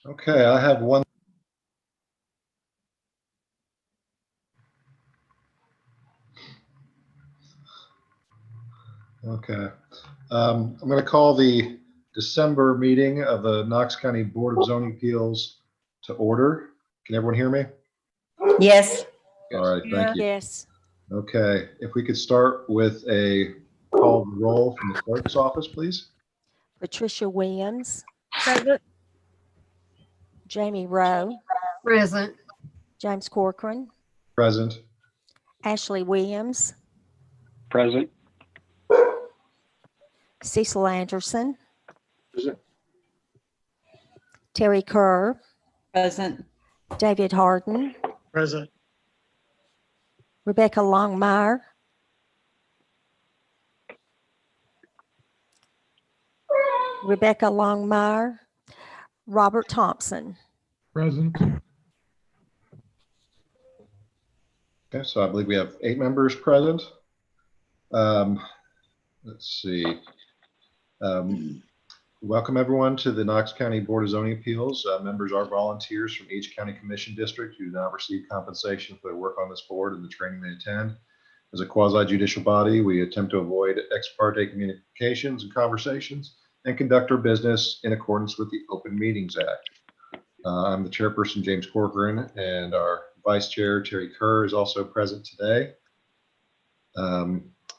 Okay, I have one. Okay. I'm going to call the December meeting of the Knox County Board of Zoning Appeals to order. Can everyone hear me? Yes. All right, thank you. Yes. Okay, if we could start with a call of the roll from the clerk's office, please. Patricia Williams, Present. Jamie Rowe, Present. James Corcoran, Present. Ashley Williams, Present. Cecil Anderson, Present. Terry Kerr, Present. David Harden, Present. Rebecca Longmire, Robert Thompson. Present. Okay, so I believe we have 8 members present. Let's see. Welcome everyone to the Knox County Board of Zoning Appeals. Members are volunteers from each county commission district who do not receive compensation for their work on this board and the training they attend. As a quasi-judicial body, we attempt to avoid ex parte communications and conversations and conduct our business in accordance with the Open Meetings Act. I'm the chairperson, James Corcoran, and our vice chair, Terry Kerr, is also present today.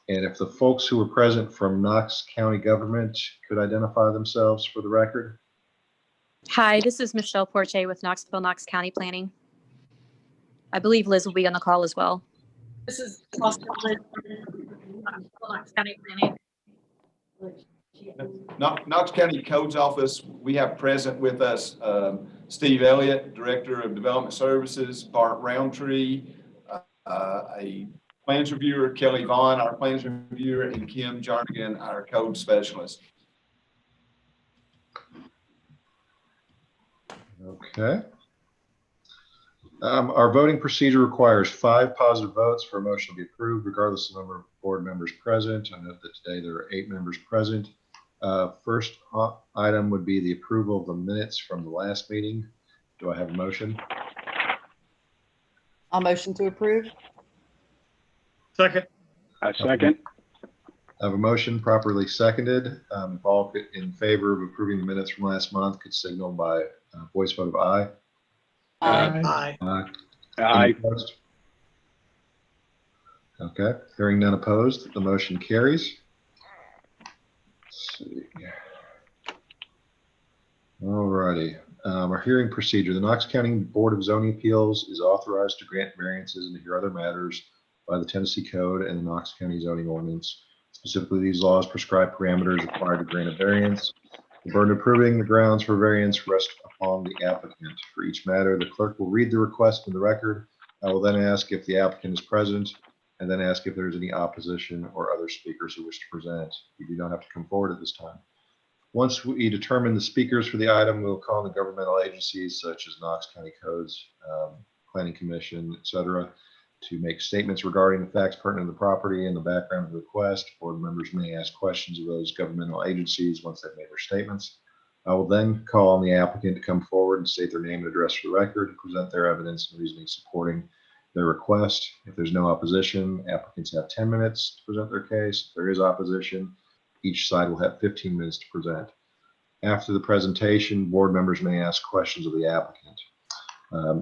And if the folks who were present from Knox County government could identify themselves for the record. Hi, this is Michelle Porche with Knox County Planning. I believe Liz will be on the call as well. This is also Liz from Knox County Planning. Knox County Codes Office, we have present with us Steve Elliott, Director of Development Services, Bart Roundtree, a plans reviewer, Kelly Vaughn, our plans reviewer, and Kim Jarnigan, our code specialist. Okay. Our voting procedure requires 5 positive votes for a motion to be approved, regardless of the number of board members present. I note that today there are 8 members present. First item would be the approval of the minutes from the last meeting. Do I have a motion? I'll motion to approve. Second. I second. I have a motion properly seconded. All in favor of approving the minutes from last month could signal by voice vote of aye. Aye. Aye. Aye. Opposed? Okay, hearing none opposed, the motion carries. Let's see. All righty. Our hearing procedure. The Knox County Board of Zoning Appeals is authorized to grant variances and to hear other matters by the Tennessee Code and the Knox County Zoning Ordinance. Specifically, these laws prescribe parameters required to grant a variance. The burden of proving the grounds for variance rests upon the applicant. For each matter, the clerk will read the request in the record. I will then ask if the applicant is present, and then ask if there's any opposition or other speakers who wish to present. You do not have to come forward at this time. Once we determine the speakers for the item, we'll call on the governmental agencies such as Knox County Codes, Planning Commission, etc., to make statements regarding the facts pertinent to the property and the background of the request. Board members may ask questions of those governmental agencies once they've made their statements. I will then call on the applicant to come forward and state their name and address for the record, and present their evidence and reasoning supporting their request. If there's no opposition, applicants have 10 minutes to present their case. If there is opposition, each side will have 15 minutes to present. After the presentation, board members may ask questions of the applicant.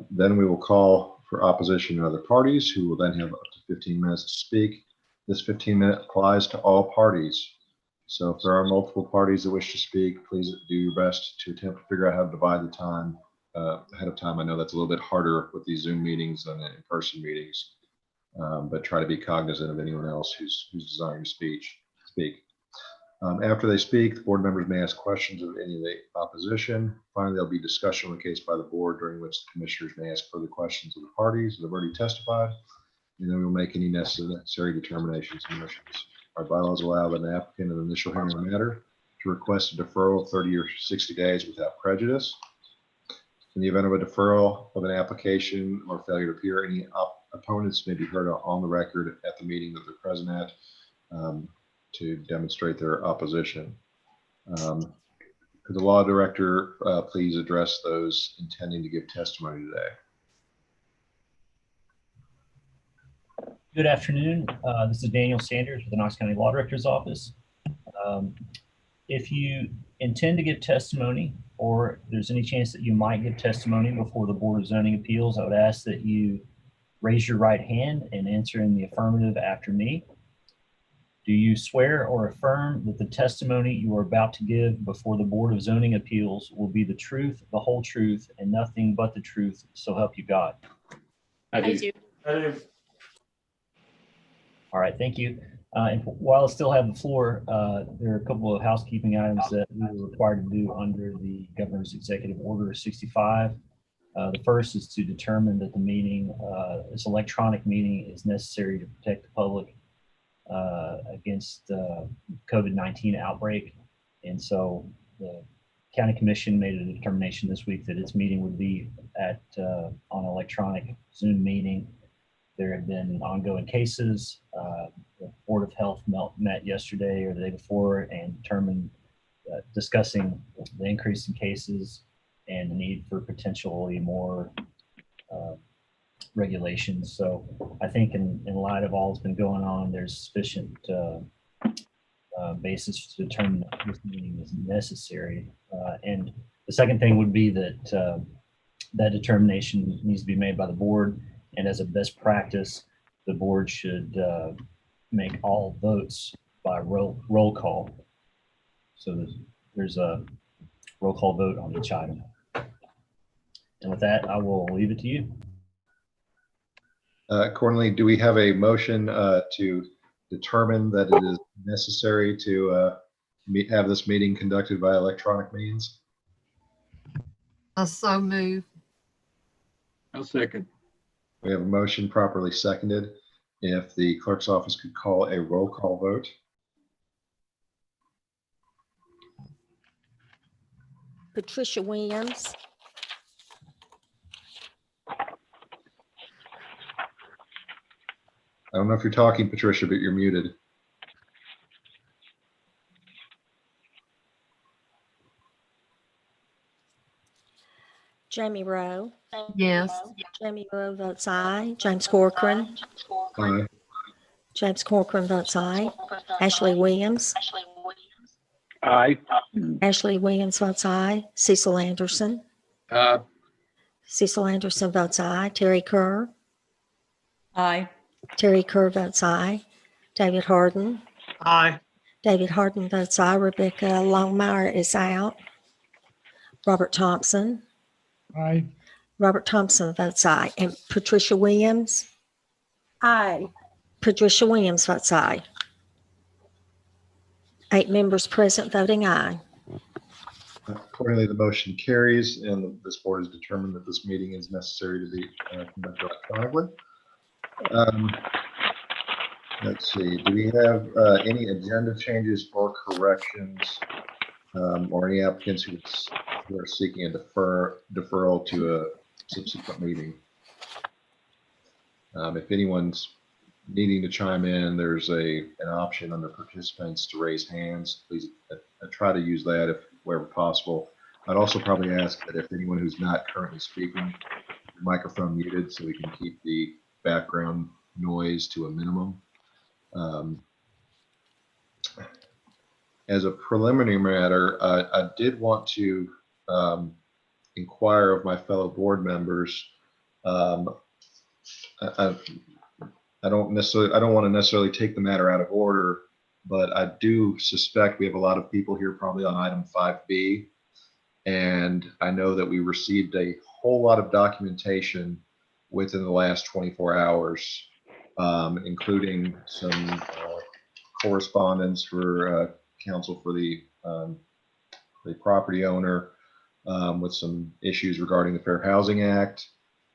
Then we will call for opposition and other parties who will then have up to 15 minutes to speak. This 15-minute applies to all parties. So if there are multiple parties that wish to speak, please do your best to attempt to figure out how to divide the time ahead of time. I know that's a little bit harder with these Zoom meetings than in-person meetings, but try to be cognizant of anyone else who's desiring to speak. After they speak, the board members may ask questions of any of the opposition. Finally, there'll be discussion on the case by the board, during which the commissioners may ask further questions of the parties that have already testified, and then we'll make any necessary determinations and motions. Our bylaws allow an applicant an initial hearing on the matter to request a deferral of 30 or 60 days without prejudice. In the event of a deferral of an application or failure to appear, any opponents may be heard on the record at the meeting that they're present at, to demonstrate their opposition. Could the law director please address those intending to give testimony today? Good afternoon. This is Daniel Sanders with the Knox County Law Director's Office. If you intend to give testimony, or there's any chance that you might give testimony before the Board of Zoning Appeals, I would ask that you raise your right hand and answer in the affirmative after me. Do you swear or affirm that the testimony you are about to give before the Board of Zoning Appeals will be the truth, the whole truth, and nothing but the truth, so help you God? I do. All right, thank you. And while I still have the floor, there are a couple of housekeeping items that we were required to do under the Governor's Executive Order 65. The first is to determine that the meeting, this electronic meeting, is necessary to protect the public against COVID-19 outbreak. And so the County Commission made a determination this week that its meeting would be on electronic Zoom meeting. There have been ongoing cases. The Board of Health met yesterday or the day before and determined, discussing the increase in cases and the need for potentially more regulations. So I think in light of all that's been going on, there's sufficient basis to determine that this meeting is necessary. And the second thing would be that that determination needs to be made by the board. And as a best practice, the board should make all votes by roll call. So there's a roll call vote on each item. And with that, I will leave it to you. Accordingly, do we have a motion to determine that it is necessary to have this meeting conducted by electronic means? I so move. I'll second. We have a motion properly seconded. If the clerk's office could call a roll call vote. Patricia Williams, I don't know if you're talking, Patricia, but you're muted. Jamie Rowe, Yes. Jamie Rowe votes aye. James Corcoran, Aye. James Corcoran votes aye. Ashley Williams, Aye. Ashley Williams votes aye. Cecil Anderson, Cecil Anderson votes aye. Terry Kerr, Aye. Terry Kerr votes aye. David Harden, Aye. David Harden votes aye. Rebecca Longmire is out. Robert Thompson, Aye. Robert Thompson votes aye. And Patricia Williams, Aye. Patricia Williams votes aye. 8 members present voting aye. Accordingly, the motion carries, and this board has determined that this meeting is necessary to be conducted electronically. Let's see, do we have any agenda changes or corrections, or any applicants who are seeking a deferral to a subsequent meeting? If anyone's needing to chime in, there's an option under participants to raise hands. Please try to use that if wherever possible. I'd also probably ask that if anyone who's not currently speaking, your microphone muted so we can keep the background noise to a minimum. As a preliminary matter, I did want to inquire of my fellow board members. I don't want to necessarily take the matter out of order, but I do suspect we have a lot of people here probably on item 5B. And I know that we received a whole lot of documentation within the last 24 hours, including some correspondence for counsel for the property owner with some issues regarding the Fair Housing Act.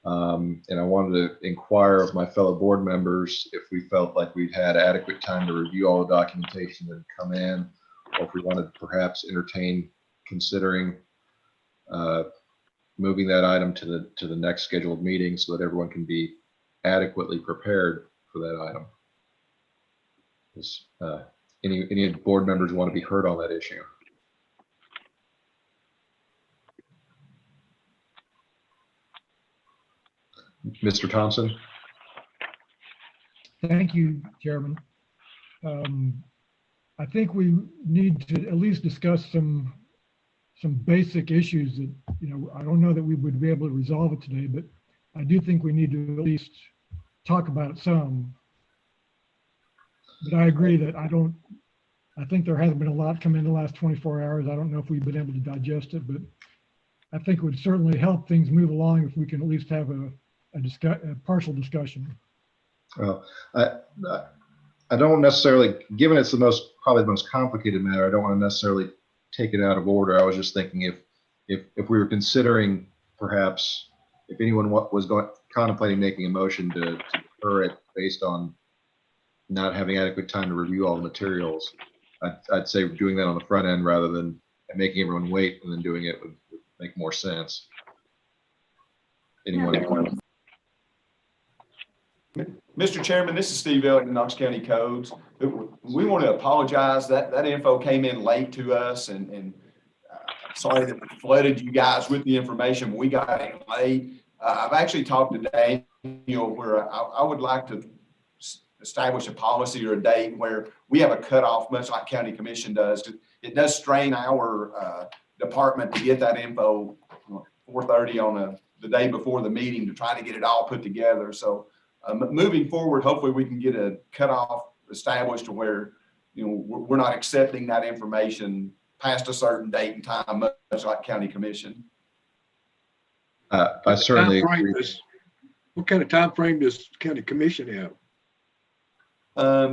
And I wanted to inquire of my fellow board members if we felt like we'd had adequate time to review all the documentation that had come in, or if we wanted to perhaps entertain considering moving that item to the next scheduled meeting so that everyone can be adequately prepared for that item. Does any board members want to be heard on that issue? Mr. Thompson? Thank you, Chairman. I think we need to at least discuss some basic issues that, I don't know that we would be able to resolve it today, but I do think we need to at least talk about it some. But I agree that I think there hasn't been a lot come in the last 24 hours. I don't know if we've been able to digest it, but I think it would certainly help things move along if we can at least have a partial discussion. Well, I don't necessarily, given it's probably the most complicated matter, I don't want to necessarily take it out of order. I was just thinking if we were considering perhaps if anyone was contemplating making a motion to defer it based on not having adequate time to review all the materials, I'd say doing that on the front end rather than making everyone wait and then doing it would make more sense. Anyone? Mr. Chairman, this is Steve Elliott, Knox County Codes. We want to apologize that info came in late to us, and sorry that we flooded you guys with the information. We got it late. I've actually talked to Daniel where I would like to establish a policy or a date where we have a cutoff, much like County Commission does. It does strain our department to get that info 4:30 on the day before the meeting to try to get it all put together. So moving forward, hopefully we can get a cutoff established to where we're not accepting that information past a certain date and time, much like County Commission. I certainly agree. What kind of time frame does County Commission have?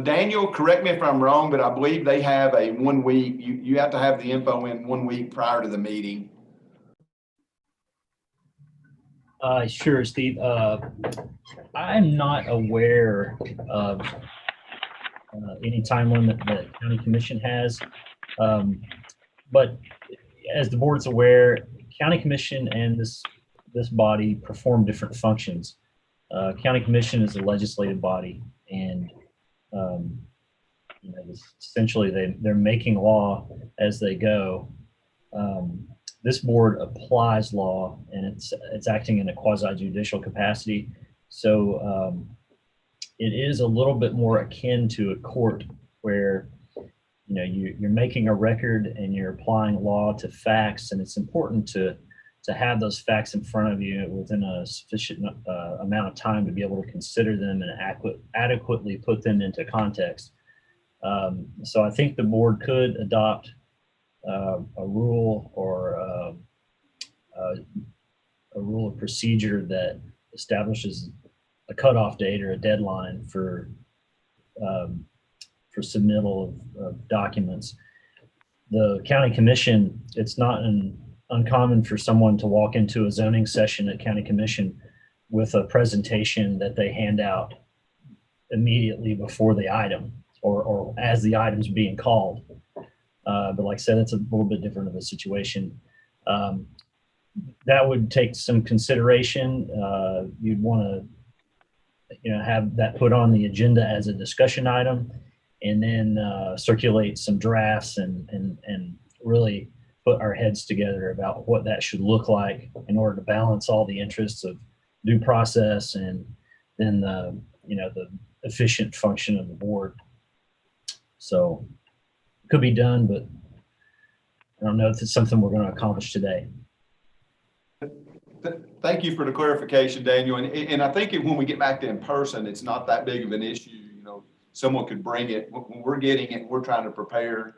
Daniel, correct me if I'm wrong, but I believe they have a 1 week. You have to have the info in 1 week prior to the meeting. Sure, Steve. I'm not aware of any time limit that County Commission has. But as the board's aware, County Commission and this body perform different functions. County Commission is a legislative body, and essentially they're making law as they go. This board applies law, and it's acting in a quasi-judicial capacity. So it is a little bit more akin to a court where you're making a record and you're applying law to facts, and it's important to have those facts in front of you within a sufficient amount of time to be able to consider them and adequately put them into context. So I think the board could adopt a rule or a rule of procedure that establishes a cutoff date or a deadline for submittal of documents. The County Commission, it's not uncommon for someone to walk into a zoning session at County Commission with a presentation that they hand out immediately before the item or as the item's being called. But like I said, it's a little bit different of a situation. That would take some consideration. You'd want to, have that put on the agenda as a discussion item, and then circulate some drafts and really put our heads together about what that should look like in order to balance all the interests of due process and then the efficient function of the board. So it could be done, but I don't know if it's something we're going to accomplish today. Thank you for the clarification, Daniel. And I think when we get back to in person, it's not that big of an issue. Someone could bring it. When we're getting it, we're trying to prepare,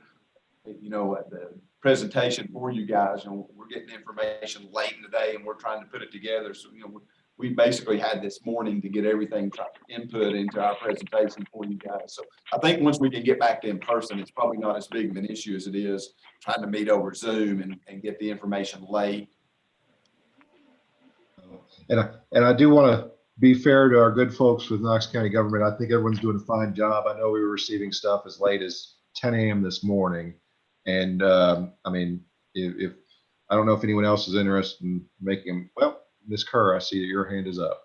the presentation for you guys. And we're getting information late in the day, and we're trying to put it together. So, we basically had this morning to get everything input into our presentation for you guys. So I think once we can get back to in person, it's probably not as big of an issue as it is trying to meet over Zoom and get the information late. And I do want to be fair to our good folks with Knox County government. I think everyone's doing a fine job. I know we were receiving stuff as late as 10 a.m. this morning. And if I don't know if anyone else is interested in making them, well, Ms. Kerr, I see that your hand is up.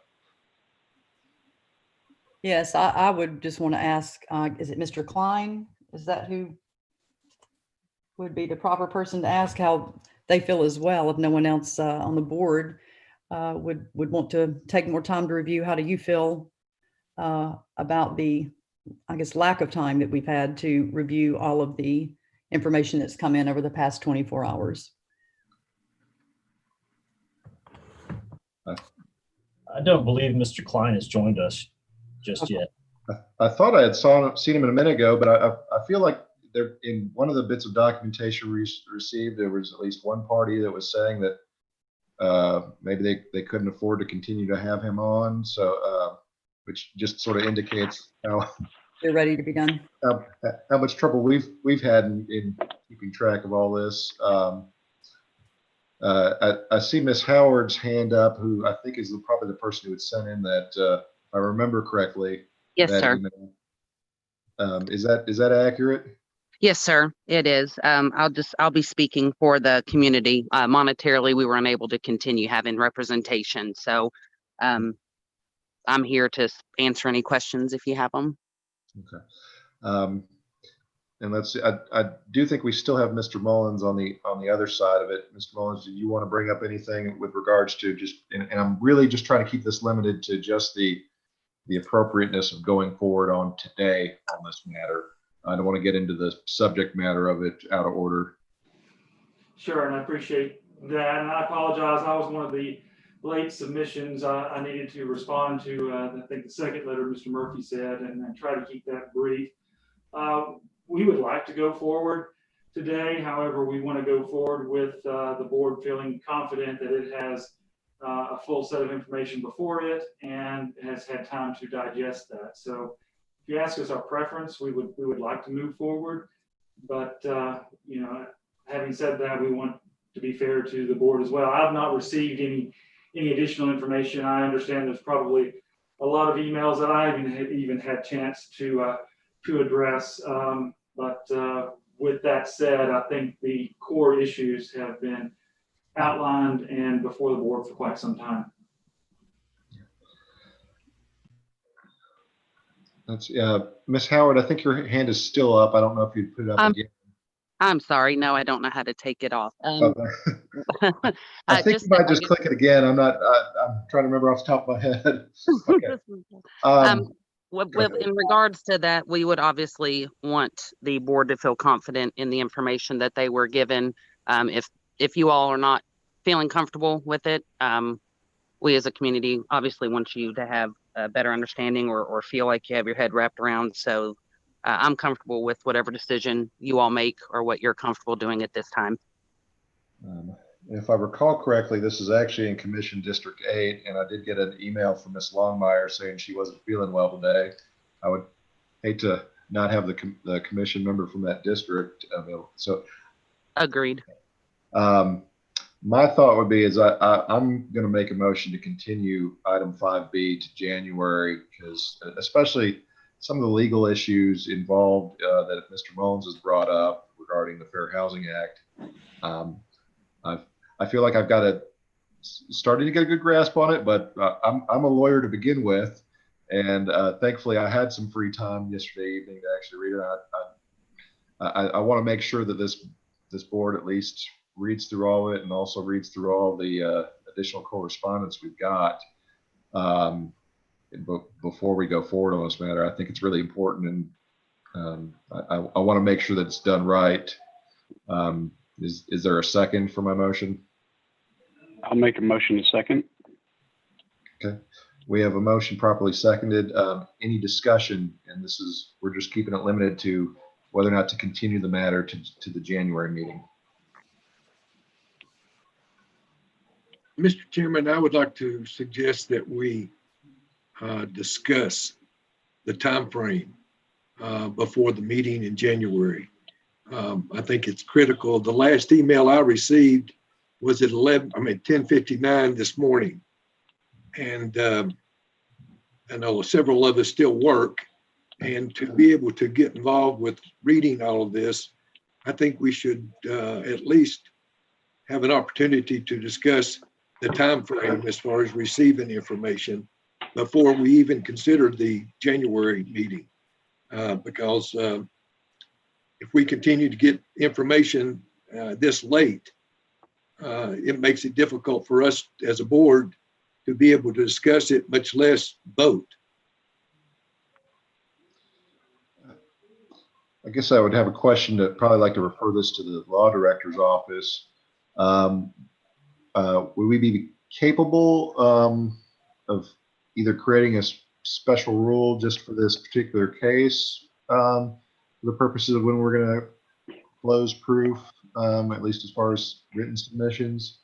Yes, I would just want to ask, is it Mr. Klein? Is that who would be the proper person to ask how they feel as well, if no one else on the board? would want to take more time to review. How do you feel about the, I guess, lack of time that we've had to review all of the information that's come in over the past 24 hours? I don't believe Mr. Klein has joined us just yet. I thought I had seen him a minute ago, but I feel like there, in one of the bits of documentation we received, there was at least one party that was saying that maybe they couldn't afford to continue to have him on. So, which just sort of indicates how They're ready to be done. how much trouble we've had in keeping track of all this. I see Miss Howard's hand up, who I think is probably the person who had sent in that, if I remember correctly. Yes, that sir. email. Is that accurate? Yes, sir, it is. I'll be speaking for the community. Monetarily, we were unable to continue having representation. So I'm here to answer any questions if you have them. Okay. And let's see, I do think we still have Mr. Mullins on the other side of it. Mr. Mullins, do you want to bring up anything with regards to just, and I'm really just trying to keep this limited to just the appropriateness of going forward on today on this matter. I don't want to get into the subject matter of it out of order. Sure, and I appreciate that. And I apologize. I was one of the late submissions. I needed to respond to, I think, the second letter Mr. Murphy said, and try to keep that brief. We would like to go forward today. However, we want to go forward with the board feeling confident that it has a full set of information before it and has had time to digest that. So if you ask us our preference, we would like to move forward. But, you know, having said that, we want to be fair to the board as well. I've not received any additional information. I understand there's probably a lot of emails that I even had chance to address. But with that said, I think the core issues have been outlined and before the board for quite some time. That's Miss Howard, I think your hand is still up. I don't know if you'd put it up again. I'm sorry. No, I don't know how to take it off. I think you might just click it again. I'm trying to remember off the top of my head. Okay. In regards to that, we would obviously want the board to feel confident in the information that they were given. If you all are not feeling comfortable with it, we as a community obviously want you to have a better understanding or feel like you have your head wrapped around. So I'm comfortable with whatever decision you all make or what you're comfortable doing at this time. If I recall correctly, this is actually in Commission District 8, and I did get an email from Ms. Longmire saying she wasn't feeling well today. I would hate to not have the commission member from that district available. So, agreed. My thought would be is I'm going to make a motion to continue item 5B to January, because especially some of the legal issues involved that Mr. Mullins has brought up regarding the Fair Housing Act. I feel like I've got starting to get a good grasp on it, but I'm a lawyer to begin with, and thankfully I had some free time yesterday evening to actually read it. I want to make sure that this board at least reads through all of it and also reads through all the additional correspondence we've got before we go forward on this matter. I think it's really important, and I want to make sure that it's done right. Is there a second for my motion? I'll make a motion to second. Okay. We have a motion properly seconded. Any discussion? And we're just keeping it limited to whether or not to continue the matter to the January meeting. Mr. Chairman, I would like to suggest that we discuss the time frame before the meeting in January. I think it's critical. The last email I received was at 10:59 this morning. And I know several of us still work, and to be able to get involved with reading all of this, I think we should at least have an opportunity to discuss the time frame as far as receiving information before we even consider the January meeting. Because if we continue to get information this late, it makes it difficult for us as a board to be able to discuss it, much less vote. I guess I would have a question to probably like to refer this to the law director's office. Would we be capable of either creating a special rule just for this particular case for the purposes of when we're going to close proof, at least as far as written submissions?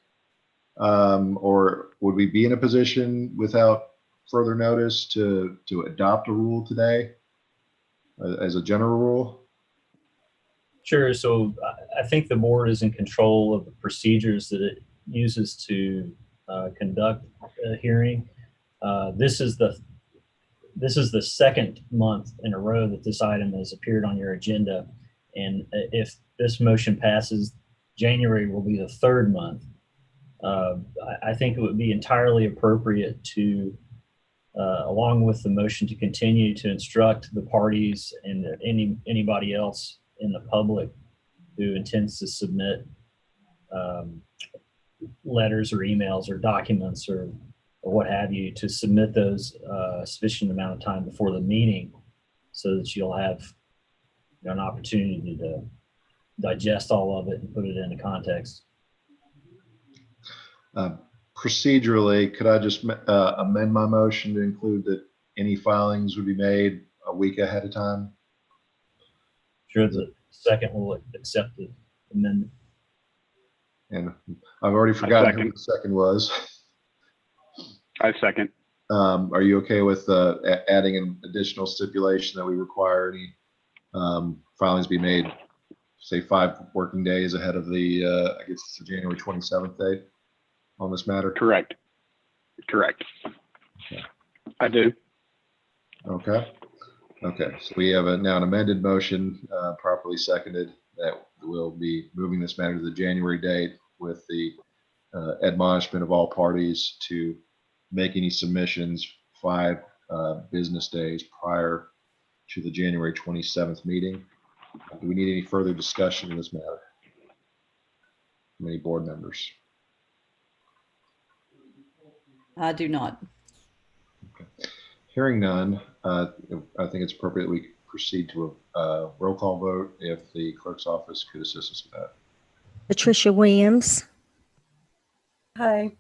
Or would we be in a position without further notice to adopt a rule today as a general rule? Sure. So I think the board is in control of the procedures that it uses to conduct a hearing. This is the second month in a row that this item has appeared on your agenda. And if this motion passes, January will be the third month. I think it would be entirely appropriate to, along with the motion to continue, to instruct the parties and anybody else in the public who intends to submit letters or emails or documents or what have you, to submit those sufficient amount of time before the meeting so that you'll have an opportunity to digest all of it and put it into context. Procedurally, could I just amend my motion to include that any filings would be made a week ahead of time? Sure, the second will accept the amendment. And I've already forgotten who the second was. I second. Are you okay with adding an additional stipulation that we require any filings be made, say 5 working days ahead of the, I guess it's the January 27th date on this matter? Correct. Correct. Okay. I do. Okay. Okay. So we have now an amended motion properly seconded that will be moving this matter to the January date with the admonishment of all parties to make any submissions 5 business days prior to the January 27th meeting. Do we need any further discussion in this matter from any board members? I do not. Okay. Hearing none, I think it's appropriate that we proceed to a roll call vote if the clerk's office could assist us with that. Patricia Williams. Aye.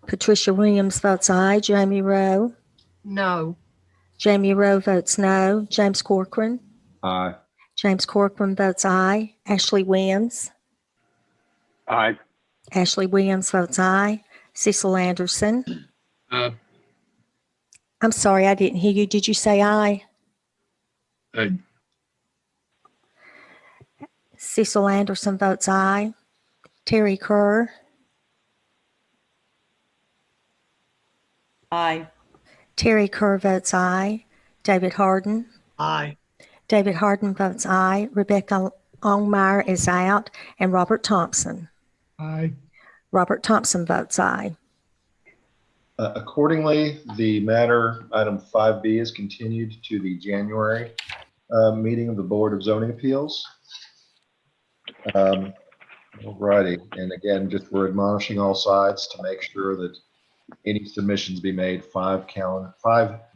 Patricia Williams votes aye. Jamie Rowe. No. Jamie Rowe votes no. James Corcoran. Aye. James Corcoran votes aye. Ashley Williams. Aye. Ashley Williams votes aye. Cecil Anderson. I'm sorry, I didn't hear you. Did you say aye? Cecil Anderson votes aye. Terry Kerr. Aye. Terry Kerr votes aye. David Harden. Aye. David Harden votes aye. Rebecca Longmire is out. And Robert Thompson. Aye. Robert Thompson votes aye. Accordingly, the matter item 5B is continued to the January meeting of the Board of Zoning Appeals. Alrighty, and again, just we're admonishing all sides to make sure that any submissions be made 5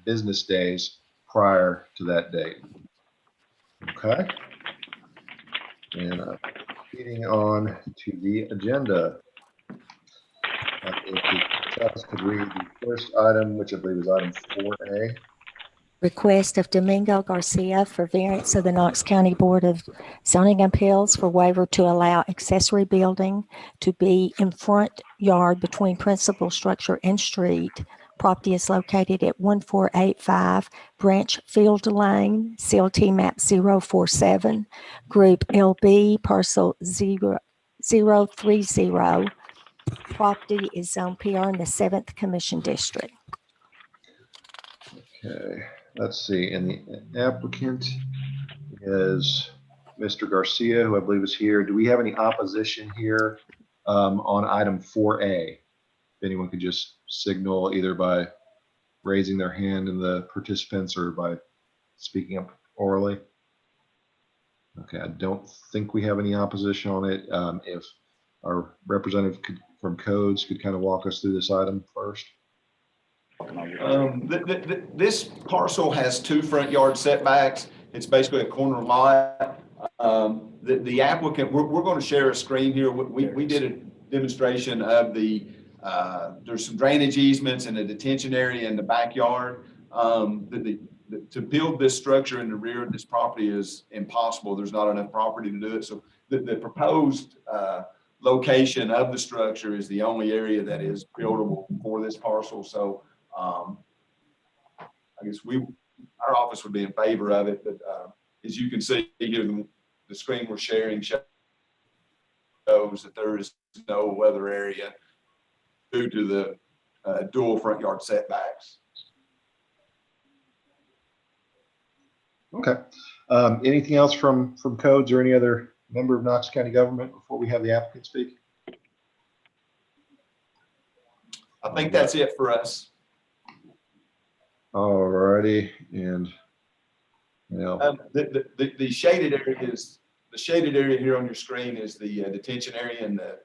business days prior to that date. Okay. And getting on to the agenda. If the Travis could read the first item, which I believe is item 4A. Request of Domingo Garcia for variance of the Knox County Board of Zoning Appeals for waiver to allow accessory building to be in front yard between principal structure and street. Property is located at 1485 Branch Field Lane, CLT map 047, group LB, parcel 030. Property is zone PR in the 7th Commission District. Okay, let's see. And the applicant is Mr. Garcia, who I believe is here. Do we have any opposition here on item 4A? If anyone could just signal either by raising their hand in the participants or by speaking up orally. Okay, I don't think we have any opposition on it. If our representative from codes could kind of walk us through this item first. This parcel has two front yard setbacks. It's basically a corner lot. The applicant, we're going to share a screen here. We did a demonstration of there's some drainage easements and a detention area in the backyard. To build this structure in the rear of this property is impossible. There's not enough property to do it. So the proposed location of the structure is the only area that is buildable for this parcel. So I guess our office would be in favor of it, but as you can see here, the screen we're sharing shows that there is no other area due to the dual front yard setbacks. Okay. Anything else from codes or any other member of Knox County government before we have the applicant speak? I think that's it for us. All righty. And the shaded area here on your screen is the detention area and the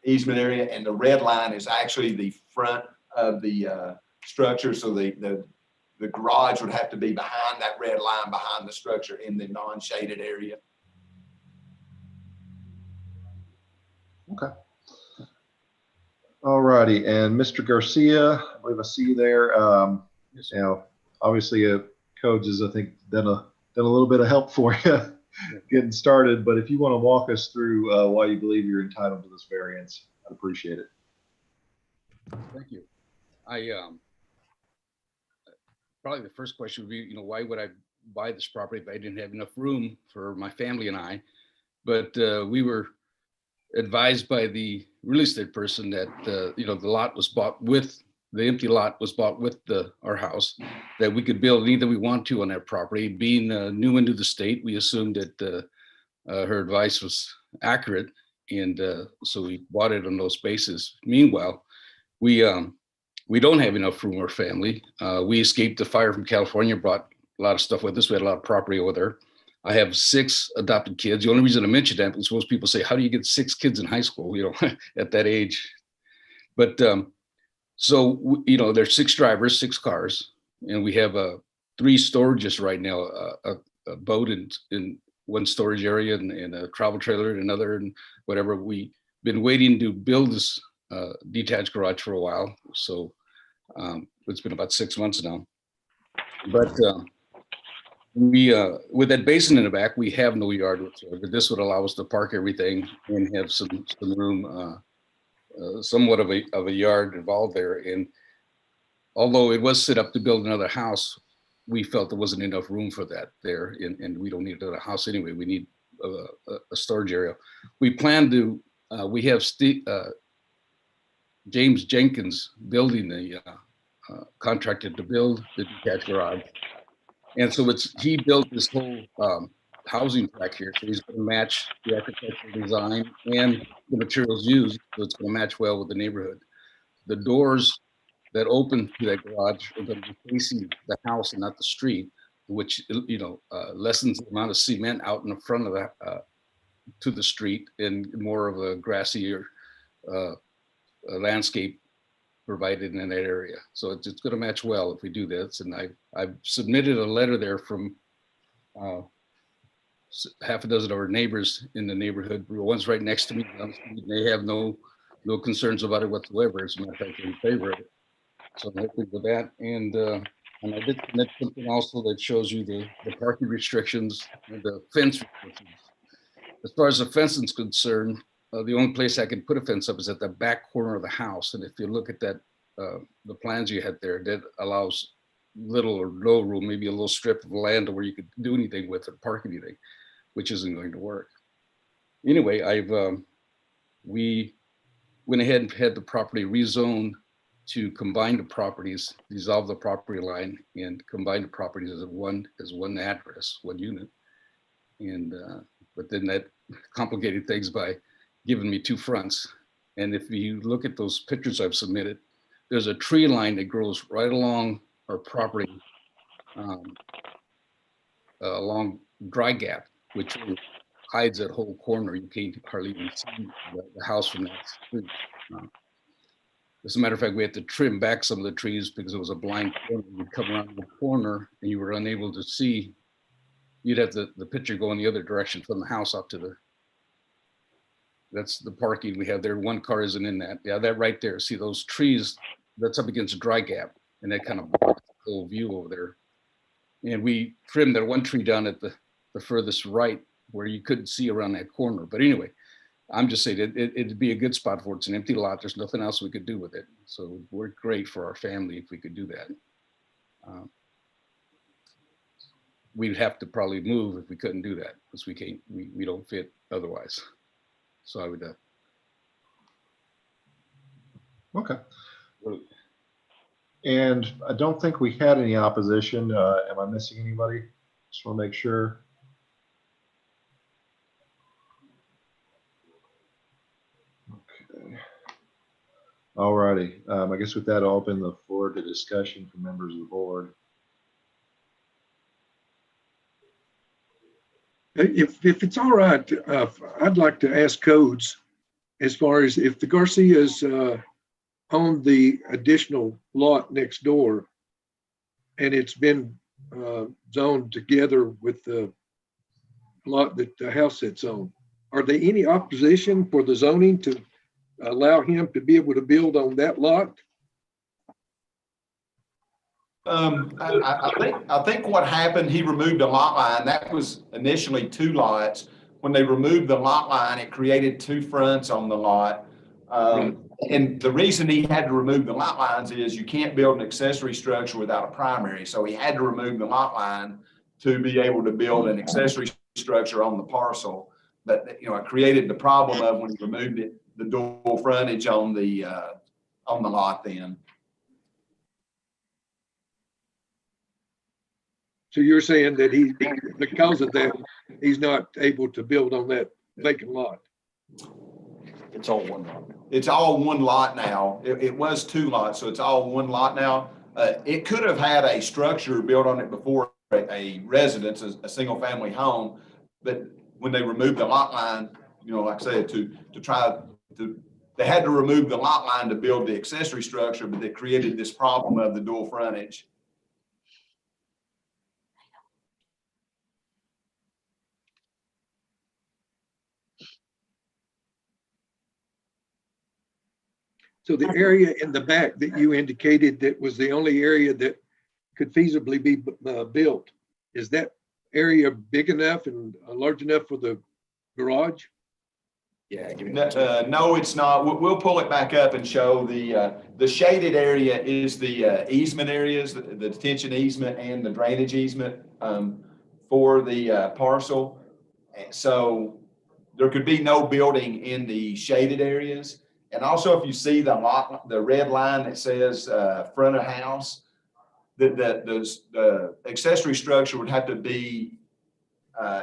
easement area, and the red line is actually the front of the structure. So the garage would have to be behind that red line behind the structure in the non-shaded area. Okay. All righty. And Mr. Garcia, I believe I see you there. Obviously, codes has, I think, done a little bit of help for you getting started. But if you want to walk us through why you believe you're entitled to this variance, I'd appreciate it. Thank you. Probably the first question would be, why would I buy this property if I didn't have enough room for my family and I? But we were advised by the real estate person that the lot was bought with the empty lot was bought with our house, that we could build anything we want to on that property. Being new into the state, we assumed that her advice was accurate, and so we bought it on those bases. Meanwhile, we don't have enough room for family. We escaped the fire from California, brought a lot of stuff with us. We had a lot of property over there. I have 6 adopted kids. The only reason I mentioned that is most people say, how do you get 6 kids in high school, at that age? But so, there's 6 drivers, 6 cars, and we have 3 storages right now, a boat in one storage area and a travel trailer in another, and whatever. We've been waiting to build this detached garage for a while. So it's been about 6 months now. But we, with that basin in the back, we have no yard whatsoever. This would allow us to park everything and have some room, somewhat of a yard involved there. And although it was set up to build another house, we felt there wasn't enough room for that there, and we don't need another house anyway. We need a storage area. We plan to. We have James Jenkins building the contracted to build the detached garage, and so he built this whole housing track here. So he's going to match the architectural design and the materials used, so it's going to match well with the neighborhood. The doors that open to that garage are going to be facing the house and not the street, which lessens the amount of cement out in the front of that to the street, and more of a grassier landscape provided in that area. So it's going to match well if we do this. And I've submitted a letter there from half a dozen of our neighbors in the neighborhood. The ones right next to me, they have no concerns about it whatsoever. As a matter of fact, they're in favor of it. So I'm hoping with that. And I did submit something also that shows you the parking restrictions and the fence restrictions. As far as the fence is concerned, the only place I can put a fence up is at the back corner of the house. And if you look at that, the plans you had there, that allows little or no room, maybe a little strip of land where you could do anything with it, park anything, which isn't going to work. Anyway, we went ahead and had the property rezoned to combine the properties, dissolve the property line, and combine the properties as one address, one unit. And but then that complicated things by giving me 2 fronts. And if you look at those pictures I've submitted, there's a tree line that grows right along our property, along Dry Gap, which hides that whole corner. You can't hardly even see the house from that street. As a matter of fact, we had to trim back some of the trees because it was a blind corner. You'd come around the corner and you were unable to see. You'd have the picture go in the other direction from the house up to the, that's the parking we have there. One car isn't in that. Yeah, that right there. See those trees, that's up against a dry gap, and that kind of blocks the whole view over there. And we trimmed that one tree down at the furthest right where you couldn't see around that corner. But anyway, I'm just saying it'd be a good spot for it. It's an empty lot. There's nothing else we could do with it. So it would work great for our family if we could do that. We'd have to probably move if we couldn't do that because we can't, we don't fit otherwise. So I would. Okay. And I don't think we had any opposition. Am I missing anybody? Just want to make sure. Okay. All righty. I guess with that, I'll open the floor to discussion from members of the board. If it's all right, I'd like to ask codes as far as if the Garcias own the additional lot next door and it's been zoned together with the lot that the house sits on, are there any opposition for the zoning to allow him to be able to build on that lot? I think what happened, he removed a lot line. That was initially 2 lots. When they removed the lot line, it created 2 fronts on the lot. And the reason he had to remove the lot lines is you can't build an accessory structure without a primary. So he had to remove the lot line to be able to build an accessory structure on the parcel. But, you know, it created the problem of when he removed it, the dual frontage on the lot then. So you're saying that he, because of that, he's not able to build on that vacant lot? It's all one lot. It's all one lot now. It was 2 lots, so it's all one lot now. It could have had a structure built on it before, a residence, a single family home, but when they removed the lot line, you know, like I said, they had to remove the lot line to build the accessory structure, but they created this problem of the dual frontage. So the area in the back that you indicated that was the only area that could feasibly be built, is that area big enough and large enough for the garage? Yeah. No, it's not. We'll pull it back up and show the shaded area is the easement areas, the detention easement and the drainage easement for the parcel. So there could be no building in the shaded areas. And also, if you see the red line that says front of house, the accessory structure would have to be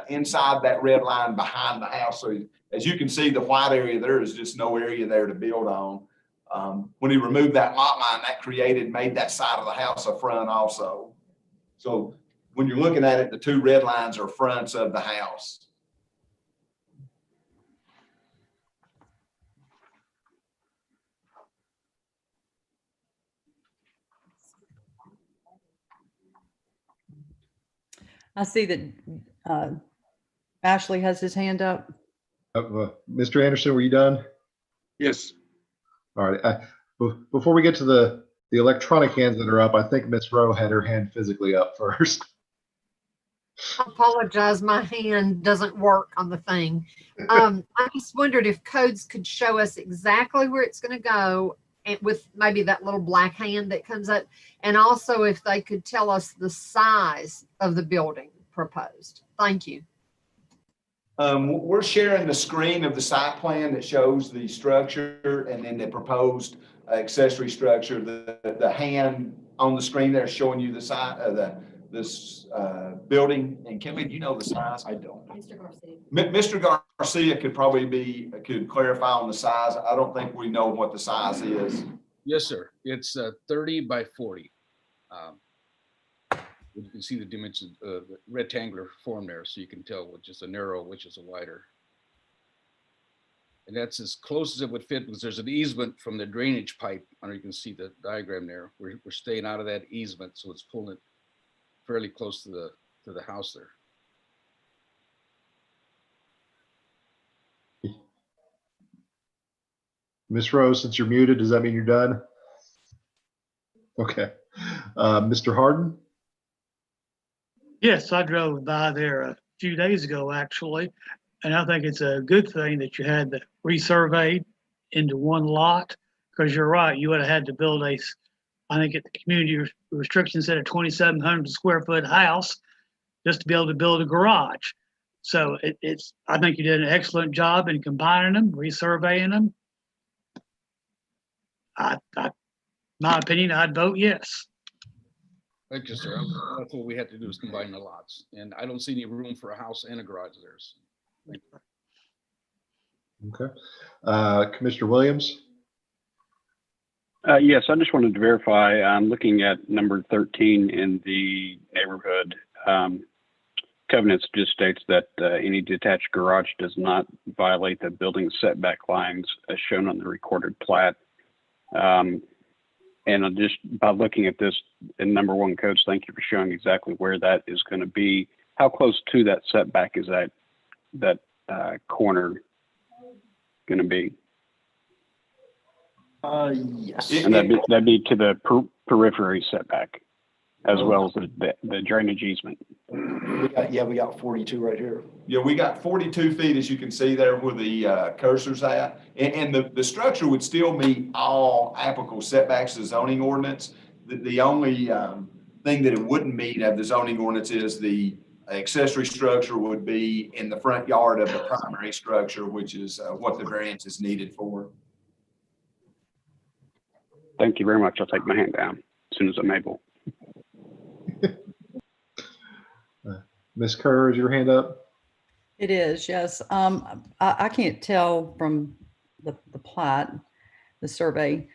inside that red line behind the house. So as you can see, the white area, there is just no area there to build on. When he removed that lot line, that made that side of the house a front also. So when you're looking at it, the 2 red lines are fronts of the house. I see that Ashley has his hand up. Mr. Anderson, were you done? Yes. All right. Before we get to the electronic hands that are up, I think Ms. Rowe had her hand physically up first. I apologize, my hand doesn't work on the thing. I just wondered if codes could show us exactly where it's going to go, and with maybe that little black hand that comes up, and also if they could tell us the size of the building proposed. Thank you. We're sharing the screen of the site plan that shows the structure and then the proposed accessory structure. The hand on the screen there showing you the size of this building. And Kelly, do you know the size? I don't. Mr. Garcia. Mr. Garcia could clarify on the size. I don't think we know what the size is. Yes, sir. It's 30 by 40. You can see the dimensions, the rectangular form there, so you can tell which is a narrow, which is a wider. And that's as close as it would fit because there's an easement from the drainage pipe. Under you can see the diagram there. We're staying out of that easement, so it's pulling it fairly close to the house there. Ms. Rose, since you're muted, does that mean you're done? Okay. Mr. Harden? Yes, I drove by there a few days ago, actually, and I think it's a good thing that you had the resurveyed into one lot, because you're right, you would have had to build I think at the community restriction said a 2,700 square foot house just to be able to build a garage. So I think you did an excellent job in combining them, resurveying them. My opinion, I'd vote yes. Thank you, sir. That's what we had to do is combine the lots. And I don't see any room for a house and a garage there. So thank you. Okay. Commissioner Williams? Yes, I just wanted to verify. I'm looking at number 13 in the neighborhood. Covenants just states that any detached garage does not violate the building setback lines as shown on the recorded plat. And just by looking at this in number 1 codes, thank you for showing exactly where that is going to be. How close to that setback is that corner going to be? Yes. And that'd be to the periphery setback, as well as the drainage easement. We got 42 right here. Yeah, we got 42 feet, as you can see there where the cursor's at. And the structure would still meet all applicable setbacks to the zoning ordinance. The only thing that it wouldn't meet of the zoning ordinance is the accessory structure would be in the front yard of the primary structure, which is what the variance is needed for. Thank you very much. I'll take my hand down as soon as I'm able. Ms. Kerr, is your hand up? It is, yes. I can't tell from the plat, the survey,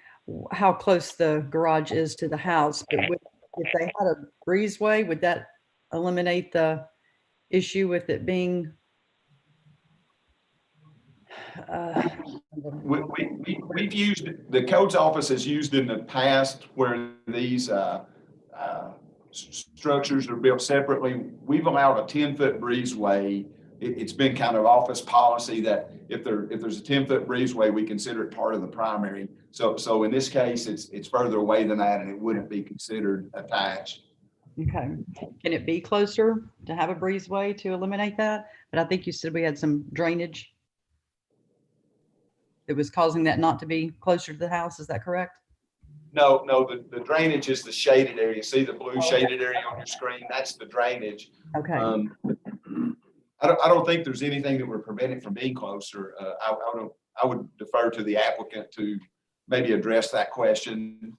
how close the garage is to the house, but if they had a breezeway, would that eliminate the issue with it being? We've used, the codes office has used in the past where these structures are built separately. We've allowed a 10-foot breezeway. It's been kind of office policy that if there's a 10-foot breezeway, we consider it part of the primary. So in this case, it's further away than that, and it wouldn't be considered attached. Okay. Can it be closer to have a breezeway to eliminate that? But I think you said we had some drainage that was causing that not to be closer to the house. Is that correct? No, the drainage is the shaded area. See the blue shaded area on your screen? That's the drainage. Okay. I don't think there's anything that would prevent it from being closer. I would defer to the applicant to maybe address that question.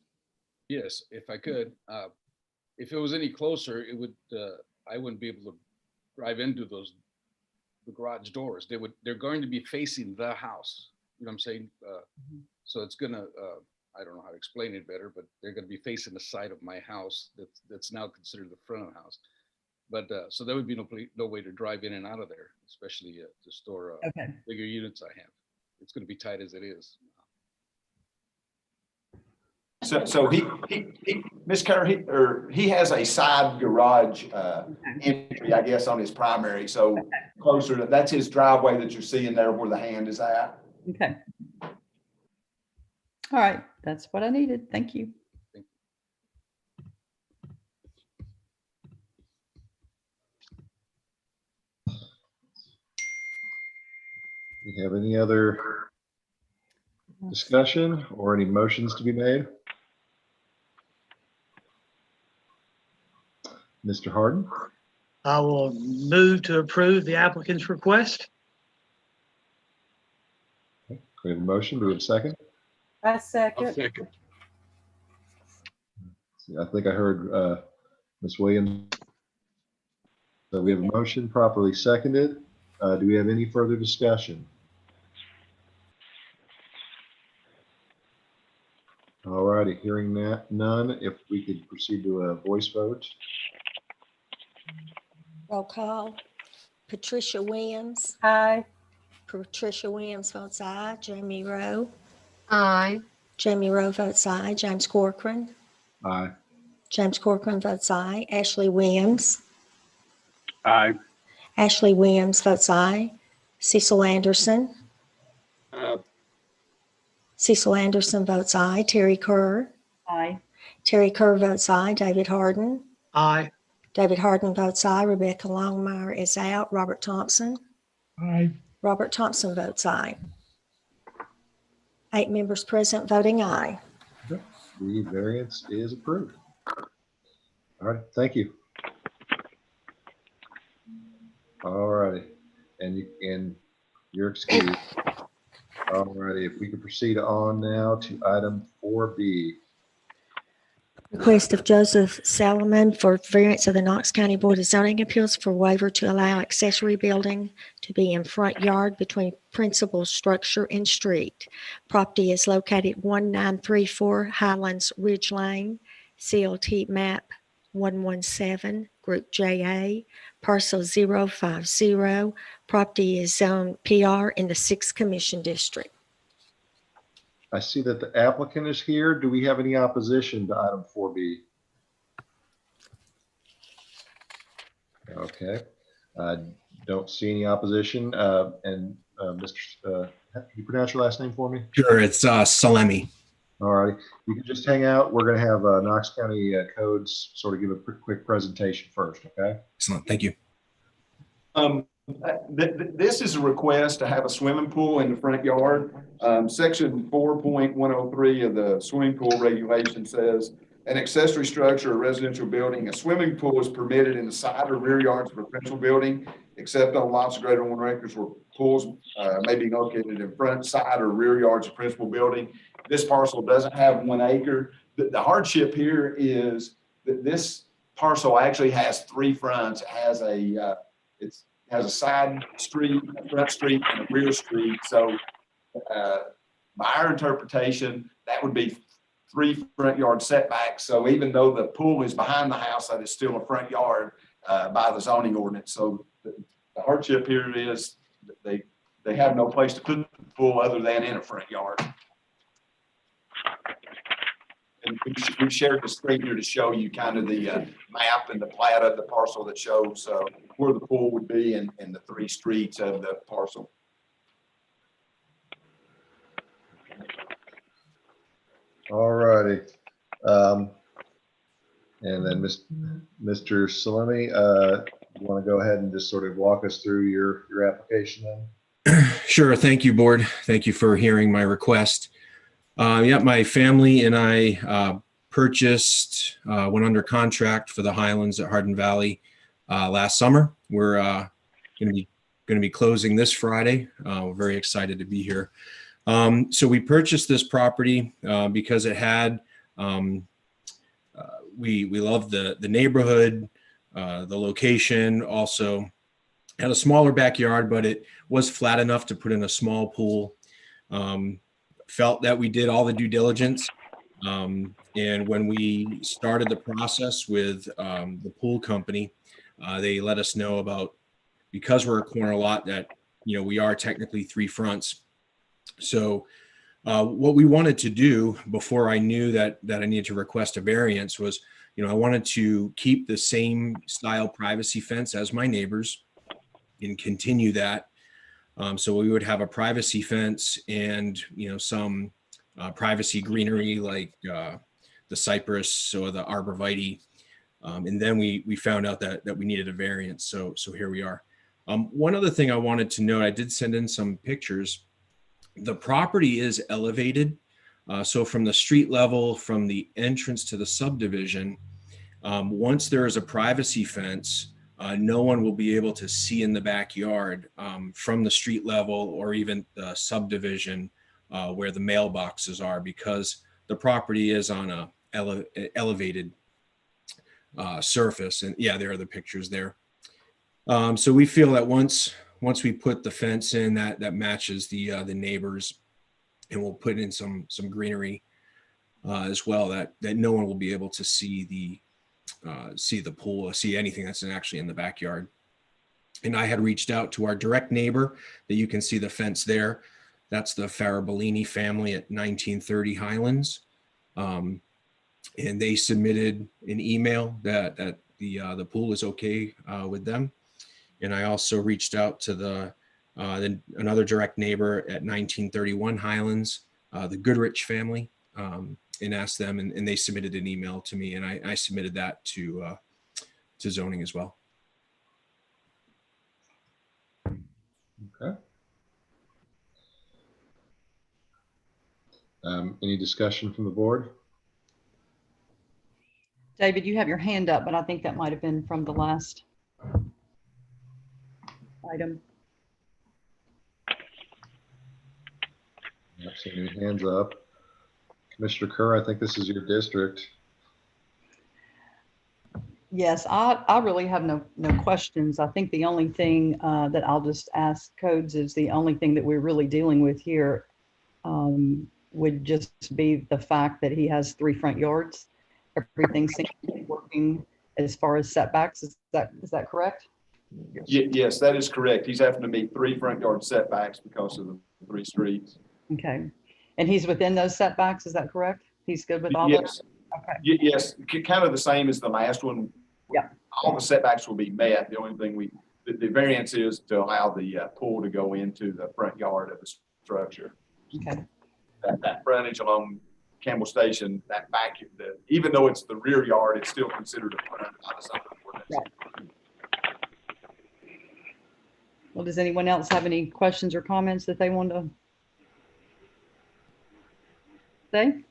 Yes, if I could. If it was any closer, it would. I wouldn't be able to drive into the garage doors. They're going to be facing the house. You know what I'm saying? So it's gonna. I don't know how to explain it better, but they're going to be facing the side of my house that's now considered the front of the house. But so there would be no way to drive in and out of there, especially to store bigger units I have. It's going to be tight as it is. So Ms. Kerr, he has a side garage entry, I guess, on his primary. So closer to, that's his driveway that you're seeing there where the hand is at. Okay. All right. That's what I needed. Thank you. Do you have any other discussion or any motions to be made? Mr. Harden? I will move to approve the applicant's request. Okay. We have a motion. Do we have a second? I second. I'll second. I think I heard Ms. Williams. So we have a motion properly seconded. Do we have any further discussion? All righty, hearing that, none. If we could proceed to a voice vote. Roll call. Patricia Williams. Aye. Patricia Williams votes aye. Jamie Rowe. Aye. Jamie Rowe votes aye. James Corcoran. Aye. James Corcoran votes aye. Ashley Williams. Aye. Ashley Williams votes aye. Cecil Anderson. Cecil Anderson votes aye. Terry Kerr. Aye. Terry Kerr votes aye. David Harden. Aye. David Harden votes aye. Rebecca Longmire is out. Robert Thompson. Aye. Robert Thompson votes aye. 8 members present voting aye. The variance is approved. All right, thank you. All righty, and you're excused. All righty, if we could proceed on now to item 4B. Request of Joseph Salomon for variance of the Knox County Board of Zoning Appeals for waiver to allow accessory building to be in front yard between principal structure and street. Property is located 1934 Highlands Ridge Lane, CLT map 117, Group JA, parcel 050. Property is zone PR in the 6th Commission District. I see that the applicant is here. Do we have any opposition to item 4B? Okay, don't see any opposition. And Mr. Can you pronounce your last name for me? Sure, it's Salemi. All right, you can just hang out. We're going to have Knox County codes sort of give a quick presentation first, okay? Excellent, thank you. This is a request to have a swimming pool in the front yard. Section 4.103 of the swimming pool regulation says an accessory structure or residential building, a swimming pool is permitted in the side or rear yards of a principal building, except on lots greater than 1 acre where pools may be located in front, side, or rear yards of principal building. This parcel doesn't have 1 acre. The hardship here is that this parcel actually has 3 fronts. It has has a side street, a front street, and a rear street. So by our interpretation, that would be 3 front yard setbacks. So even though the pool is behind the house, that is still a front yard by the zoning ordinance. So the hardship here is that they have no place to put the pool other than in a front yard. And we shared the screen here to show you kind of the map and the plat of the parcel that shows where the pool would be and the 3 streets of the parcel. All righty. And then Mr. Salemi, you want to go ahead and just sort of walk us through your application then? Sure, thank you, board. Thank you for hearing my request. Yeah, my family and I purchased, went under contract for the Highlands at Hardin Valley last summer. We're going to be closing this Friday. We're very excited to be here. So we purchased this property because it had, we loved the neighborhood, the location, also had a smaller backyard, but it was flat enough to put in a small pool. Felt that we did all the due diligence. And when we started the process with the pool company, they let us know about, because we're a corner lot, that, you know, we are technically 3 fronts. So what we wanted to do before I knew that I needed to request a variance was, you know, I wanted to keep the same style privacy fence as my neighbors and continue that. So we would have a privacy fence and, you know, some privacy greenery like the cypress or the arborvitae. And then we found out that we needed a variance. So here we are. One other thing I wanted to note, I did send in some pictures. The property is elevated. So from the street level, from the entrance to the subdivision, once there is a privacy fence, no one will be able to see in the backyard from the street level or even the subdivision where the mailboxes are, because the property is on a elevated surface. And yeah, there are the pictures there. So we feel that once we put the fence in, that matches the neighbors, and we'll put in some greenery as well, that no one will be able to see the pool, see anything that's actually in the backyard. And I had reached out to our direct neighbor that you can see the fence there. That's the Farabellini family at 1930 Highlands. And they submitted an email that the pool is okay with them. And I also reached out to another direct neighbor at 1931 Highlands, the Goodrich family, and asked them, and they submitted an email to me, and I submitted that to zoning as well. Okay. Any discussion from the board? David, you have your hand up, but I think that might have been from the last item. Not seeing any hands up. Commissioner Kerr, I think this is your district. Yes, I really have no questions. I think the only thing that I'll just ask codes is the only thing that we're really dealing with here would just be the fact that he has 3 front yards. Everything seems to be working as far as setbacks. Is that correct? Yes, that is correct. He's having to meet 3 front yard setbacks because of the 3 streets. Okay. And he's within those setbacks, is that correct? He's good with all Yes. that? Okay. Yes, kind of the same as the last one. Yeah. All the setbacks will be met. The only thing the variance is to allow the pool to go into the front yard of the structure. Okay. That frontage along Campbell Station, that back, even though it's the rear yard, it's still considered a front by the zoning ordinance. Right. Well, does anyone else have any questions or comments that they want to say?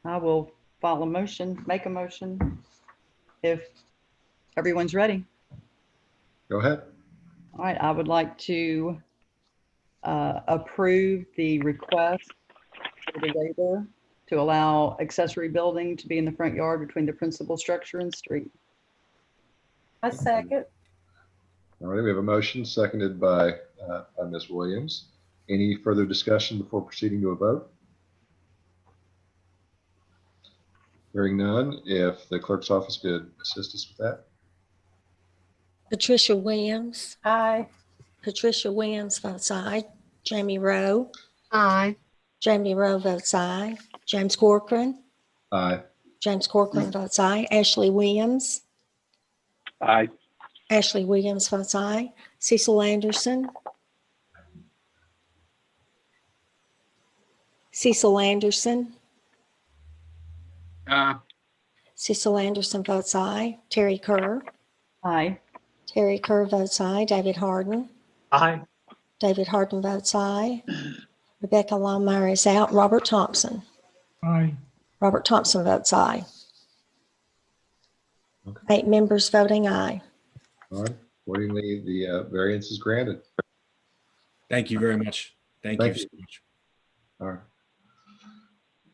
I will file a motion, make a motion if everyone's ready. Go ahead. All right, I would like to approve the request for the waiver to allow accessory building to be in the front yard between the principal structure and street. I second. All right, we have a motion seconded by Ms. Williams. Any further discussion before proceeding to a vote? Hearing none, if the clerk's office could assist us with that. Patricia Williams. Aye. Patricia Williams votes aye. Jamie Rowe. Aye. Jamie Rowe votes aye. James Corcoran. Aye. James Corcoran votes aye. Ashley Williams. Aye. Ashley Williams votes aye. Cecil Anderson. Cecil Anderson. Cecil Anderson votes aye. Terry Kerr. Aye. Terry Kerr votes aye. David Harden. Aye. David Harden votes aye. Rebecca Longmire is out. Robert Thompson. Aye. Robert Thompson votes aye. Okay. 8 members voting aye. All right, accordingly, the variance is granted. Thank you very much. Thank you so much. All right.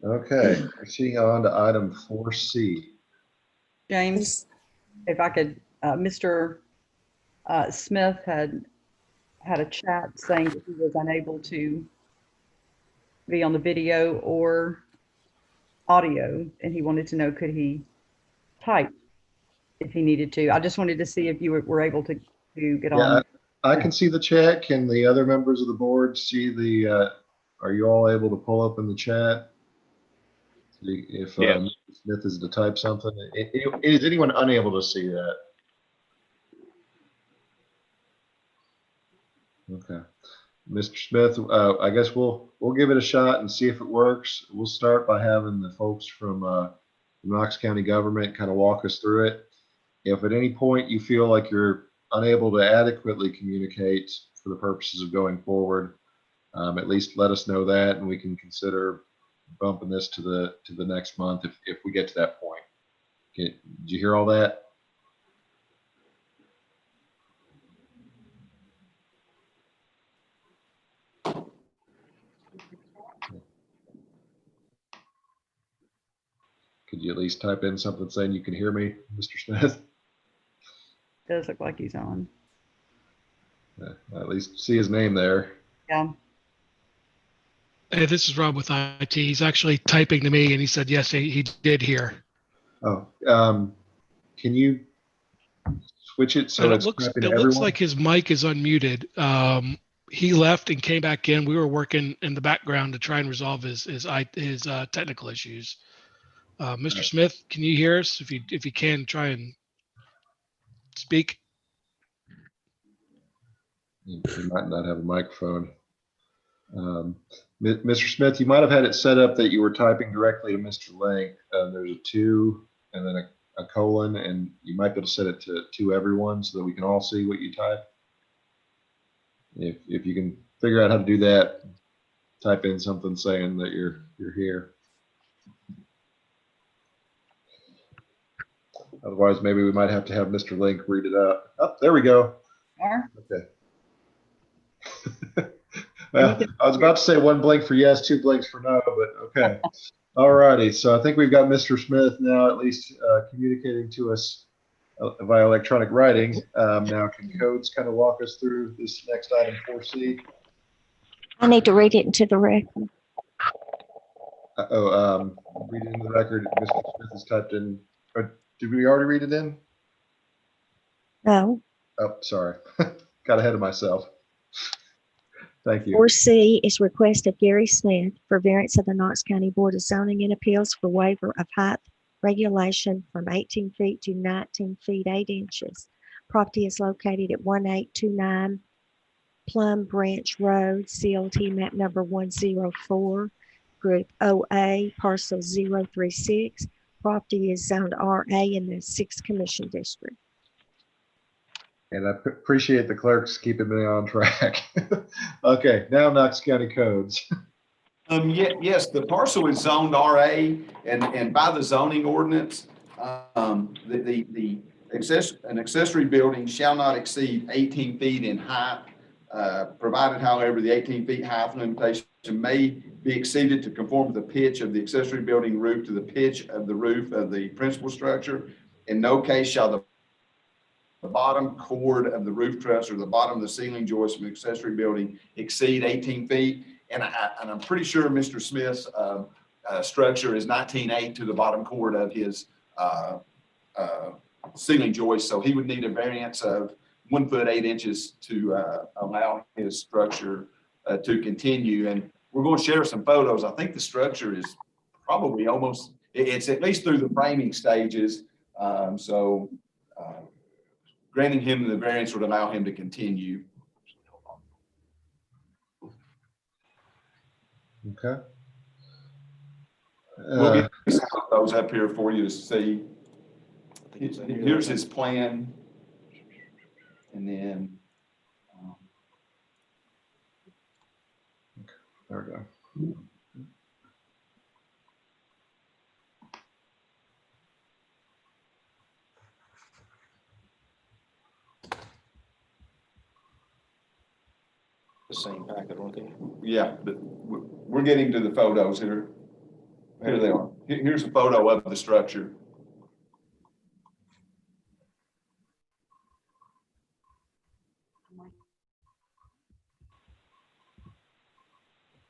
Okay, proceeding on to item 4C. James, if I could, Mr. Smith had a chat saying that he was unable to be on the video or audio, and he wanted to know, could he type if he needed to? I just wanted to see if you were able to get on. I can see the chat. Can the other members of the board see are you all able to pull up in the chat? If Yes. Mr. Smith is to type something, is anyone unable to see that? Okay, Mr. Smith, I guess we'll give it a shot and see if it works. We'll start by having the folks from Knox County government kind of walk us through it. If at any point you feel like you're unable to adequately communicate for the purposes of going forward, at least let us know that, and we can consider bumping this to the next month if we get to that point. Okay, did you hear all that? Could you at least type in something saying you can hear me, Mr. Smith? Does look like he's on. At least see his name there. Yeah. Hey, this is Rob with IT. He's actually typing to me, and he said, yes, he did hear. Oh, can you switch it so And it's typing to it looks everyone? like his mic is unmuted. He left and came back in. We were working in the background to try and resolve his technical issues. Mr. Smith, can you hear us? If you can, try and speak. You might not have a microphone. Mr. Smith, you might have had it set up that you were typing directly to Mr. Link. There's a 2 and then a colon, and you might be able to set it to everyone so that we can all see what you type. If you can figure out how to do that, type in something saying that you're here. Otherwise, maybe we might have to have Mr. Link read it out. Oh, there we go. Okay. Well, I was about to say 1 blank for yes, 2 blanks for no, but okay. All righty. So I think we've got Mr. Smith now at least communicating to us via electronic writing. Now, can Codes kind of walk us through this next item 4C? I need to read it into the record. Read it into the record. Mr. Smith has typed in. Or did we already read it in? No. Oh, sorry. Got ahead of myself. Thank you. 4C is request of Gary Smith for variance of the Knox County Board of Zoning and Appeals for waiver of height regulation from 18 feet to 19 feet 8 inches. Property is located at 1829 Plum Branch Road, CLT map number 104, group OA, parcel 036. Property is zoned RA in the 6th Commission District. And I appreciate the clerks keeping me on track. Okay, now Knox County Codes. Yes, the parcel is zoned RA, and by the zoning ordinance, an accessory building shall not exceed 18 feet in height, provided, however, the 18 feet height limitation may be exceeded to conform to the pitch of the accessory building roof to the pitch of the roof of the principal structure. In no case shall the bottom cord of the roof truss or the bottom of the ceiling joist of an accessory building exceed 18 feet. And I'm pretty sure Mr. Smith's structure is 19.8 to the bottom cord of his ceiling joist. So he would need a variance of 1 foot 8 inches to allow his structure to continue. And we're going to share some photos. I think the structure is probably it's at least through the framing stages. Granting him the variance would allow him to continue. Okay. We'll get those up here for you to see. Here's his plan. And then. There we go. The same packet, aren't they? Yeah, but we're getting to the photos here. Here they are. Here's a photo of the structure.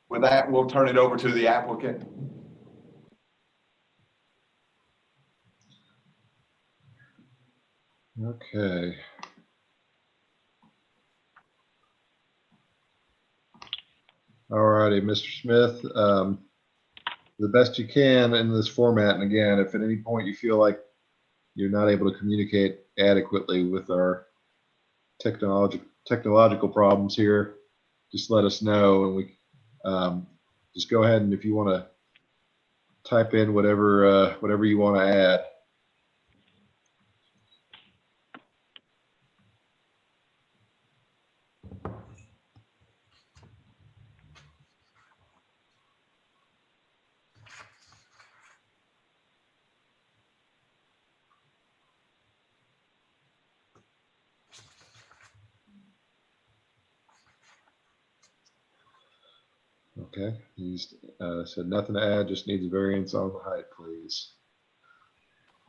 With that, we'll turn it over to the applicant. Okay. All righty, Mr. Smith, the best you can in this format. And again, if at any point you feel like you're not able to communicate adequately with our technological problems here, just let us know, and we just go ahead, and if you want to type in whatever you want to add. Okay, he's said nothing to add, just needs a variance on the height, please.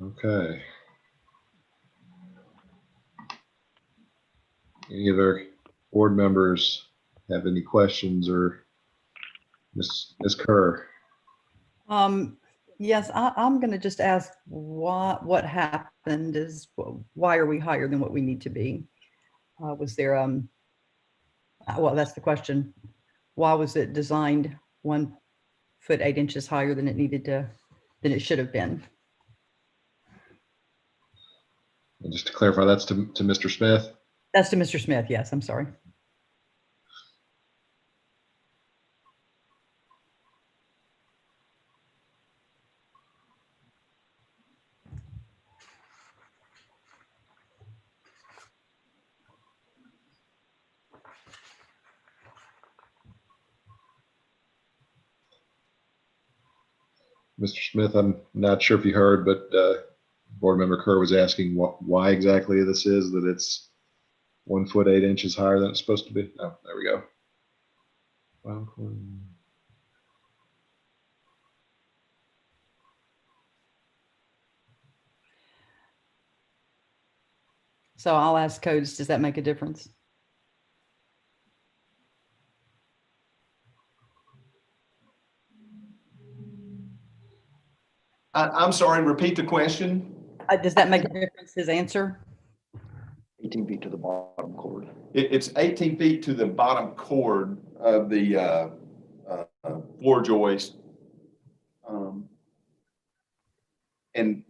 Okay. Any other board members have any questions, or Ms. Kerr? Yes, I'm going to just ask what happened is why are we higher than what we need to be? Was there, well, that's the question. Why was it designed 1 foot 8 inches higher than it should have been? And just to clarify, that's to Mr. Smith. That's to Mr. Smith. Yes, I'm sorry. Mr. Smith, I'm not sure if you heard, but Board Member Kerr was asking why exactly this is, that it's 1 foot 8 inches higher than it's supposed to be. Oh, there we go. Wow. So I'll ask codes, does that make a difference? I'm sorry, repeat the question. Does that make a difference, his answer? 18 feet to the bottom cord. It's 18 feet to the bottom cord of the floor joist. And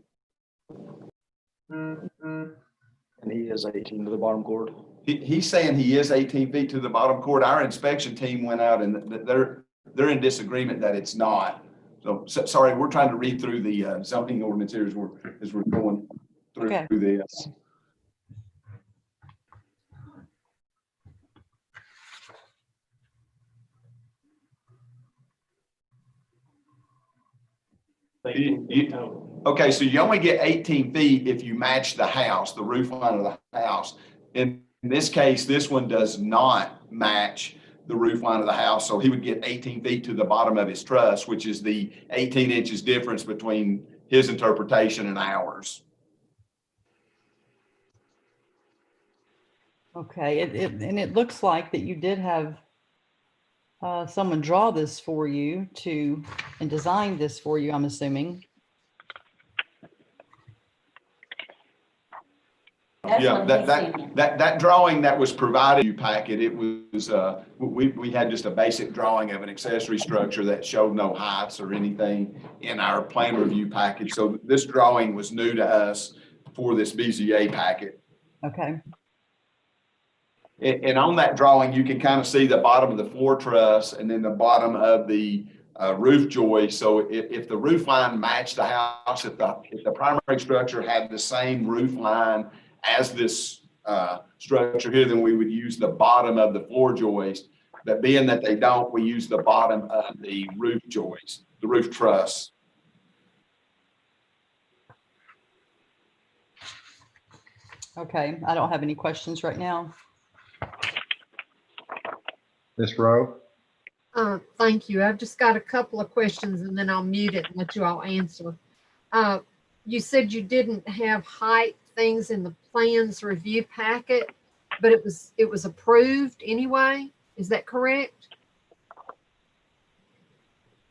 And he is 18 to the bottom cord. he's saying he is 18 feet to the bottom cord. Our inspection team went out and they're in disagreement that it's not. So sorry, we're trying to read through the zoning ordinance here as we're going through this. Okay, so you only get 18 feet if you match the house, the roof line of the house. In this case, this one does not match the roof line of the house, so he would get 18 feet to the bottom of his truss, which is the 18 inches difference between his interpretation and ours. Okay, and it looks like that you did have someone draw this for you and design this for you, I'm assuming. Yeah, that drawing that was provided you packet, it was we had just a basic drawing of an accessory structure that showed no heights or anything in our plan review package. So this drawing was new to us for this BZA packet. Okay. And on that drawing, you can kind of see the bottom of the floor truss and then the bottom of the roof joist. So if the roof line matched the house, if the primary structure had the same roof line as this structure here, then we would use the bottom of the floor joist. But being that they don't, we use the bottom of the roof joist, the roof truss. Okay, I don't have any questions right now. Ms. Rowe? Thank you. I've just got a couple of questions and then I'll mute it and let you all answer. You said you didn't have height things in the plans review packet, but it was approved anyway. Is that correct?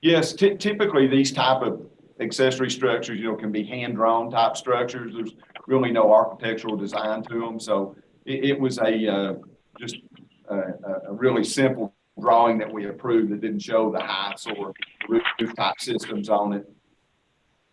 Yes, typically these type of accessory structures, can be hand-drawn type structures. There's really no architectural design to them. So it was just a really simple drawing that we approved that didn't show the heights or roof type systems on it.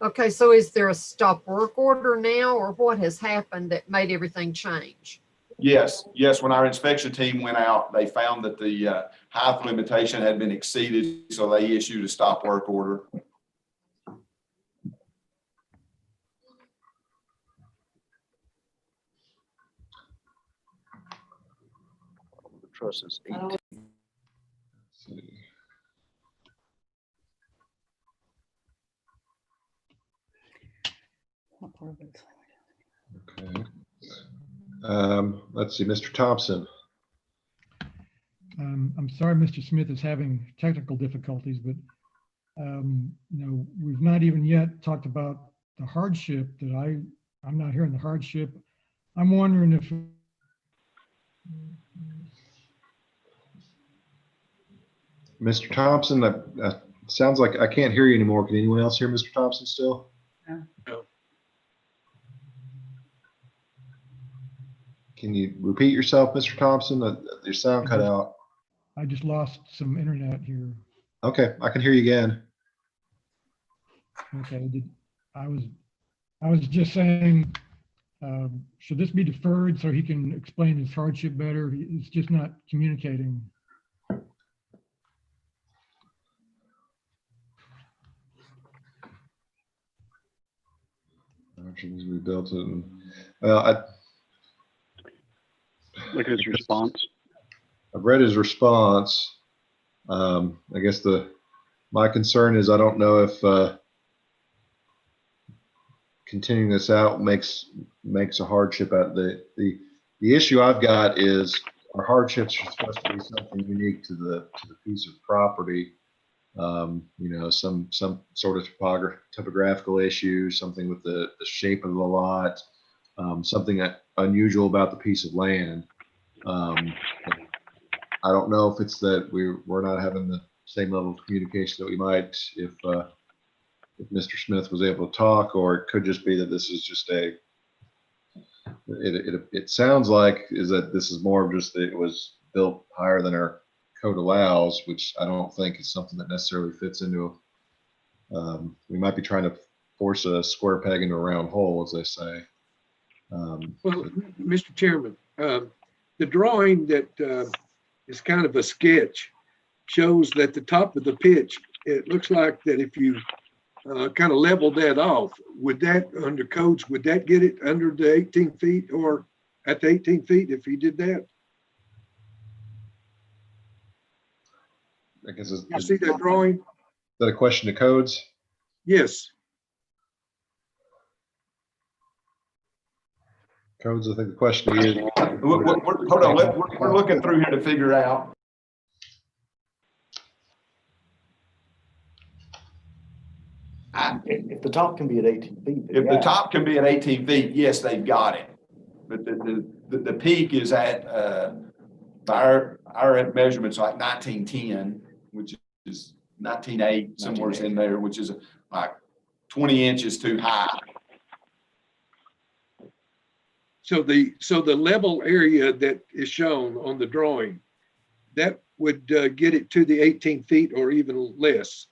Okay, so is there a stop work order now, or what has happened that made everything change? Yes. When our inspection team went out, they found that the height limitation had been exceeded, so they issued a stop work order. The truss is 18. Let's see. Okay. Let's see, Mr. Thompson. I'm sorry, Mr. Smith is having technical difficulties, but we've not even yet talked about the hardship that I'm not hearing the hardship. I'm wondering if Mr. Thompson, I Sounds like I can't hear you anymore. Can anyone else hear Mr. Thompson still? No. Can you repeat yourself, Mr. Thompson? Your sound cut out. I just lost some internet here. Okay, I can hear you again. Okay, I was just saying, should this be deferred so he can explain his hardship better? It's just not communicating. We built it. And, well, Look at his response. I've read his response. I guess my concern is I don't know if continuing this out makes a hardship out. The issue I've got is our hardships are supposed to be something unique to the piece of property. You know, some sort of topographical issue, something with the shape of the lot, something unusual about the piece of land. I don't know if it's that we're not having the same level of communication that we might if Mr. Smith was able to talk, or it could just be that this is just it sounds like is that this is more of just that it was built higher than our code allows, which I don't think is something that necessarily fits into we might be trying to force a square peg into a round hole, as they say. Well, Mr. Chairman, the drawing that is kind of a sketch shows that the top of the pitch, it looks like that if you kind of leveled that off, would that under codes, would that get it under the 18 feet or at the 18 feet if you did that? I guess You see that drawing? Is that a question to codes? Yes. Codes, I think the question is. Hold on, we're looking through here to figure out. If the top can be at 18 feet. If the top can be at 18 feet, yes, they've got it. But the peak is at our measurements like 1910, which is 19.8, somewhere in there, which is like 20 inches too high. So the level area that is shown on the drawing, that would get it to the 18 feet or even less.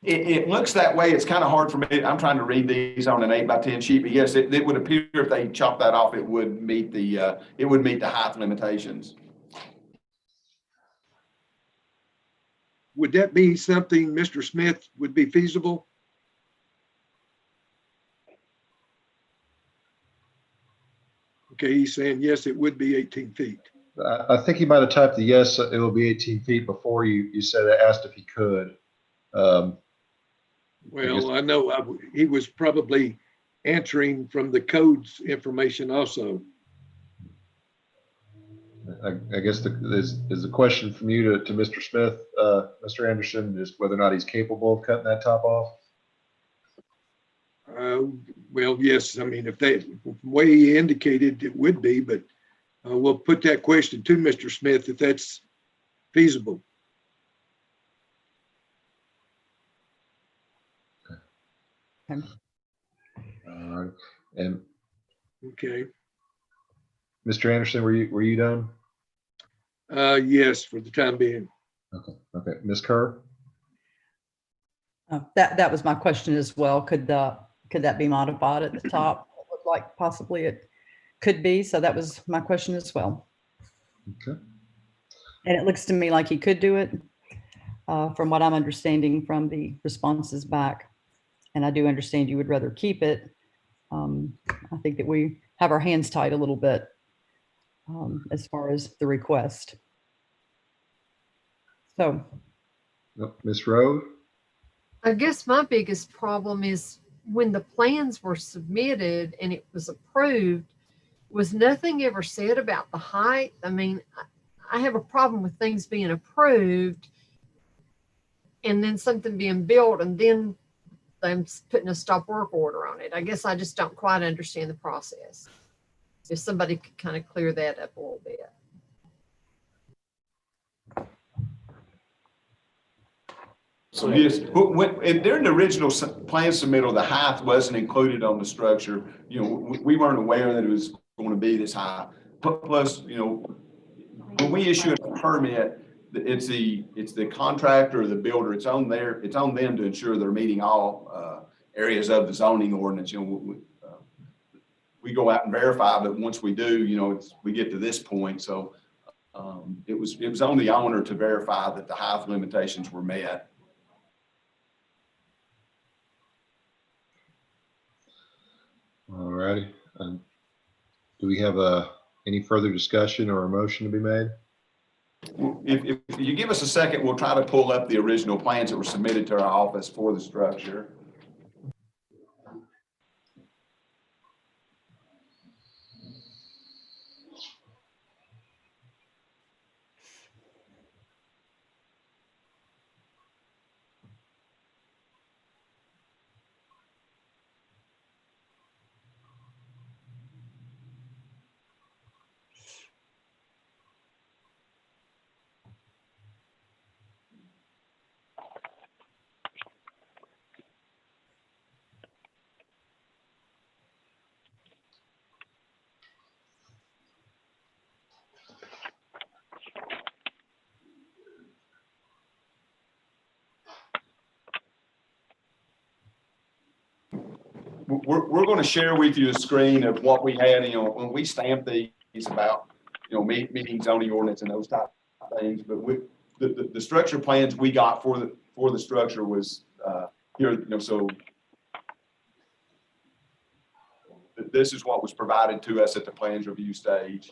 It looks that way. It's kind of hard for me. I'm trying to read these on an 8x10 sheet, but yes, it would appear if they chop that off, it would meet the height limitations. Would that be something Mr. Smith would be feasible? Okay, he's saying yes, it would be 18 feet. I think he might have typed the yes, it will be 18 feet before you said asked if he could. Well, I know he was probably answering from the codes information also. I guess is the question from you to Mr. Smith, Mr. Anderson, is whether or not he's capable of cutting that top off? Well, yes. I mean, if the way he indicated it would be, but we'll put that question to Mr. Smith if that's feasible. All right. And okay, Mr. Anderson, were you done? Yes, for the time being. Okay. Ms. Kerr? That was my question as well. Could that be modified at the top? It looked like possibly it could be. So that was my question as well. Okay. And it looks to me like he could do it from what I'm understanding from the responses back. And I do understand you would rather keep it. I think that we have our hands tied a little bit as far as the request. So. Ms. Rowe? I guess my biggest problem is when the plans were submitted and it was approved, was nothing ever said about the height? I mean, I have a problem with things being approved and then something being built and then them putting a stop work order on it. I guess I just don't quite understand the process. If somebody could kind of clear that up a little bit. So yes, during the original plan submittal, the height wasn't included on the structure. You know, we weren't aware that it was going to be this high. Plus, you know, when we issue a permit, it's the contractor or the builder. It's on them to ensure they're meeting all areas of the zoning ordinance. You know, we go out and verify, but once we do, you know, we get to this point. So it was on the owner to verify that the height limitations were met. All righty. Do we have any further discussion or a motion to be made? If you give us a second, we'll try to pull up the original plans that were submitted to our office for the structure. We're going to share with you a screen of what we had, you know, when we stamped these about, you know, meeting zoning ordinance and those type of things. But the structure plans we got for the structure was here, you know, so this is what was provided to us at the plans review stage.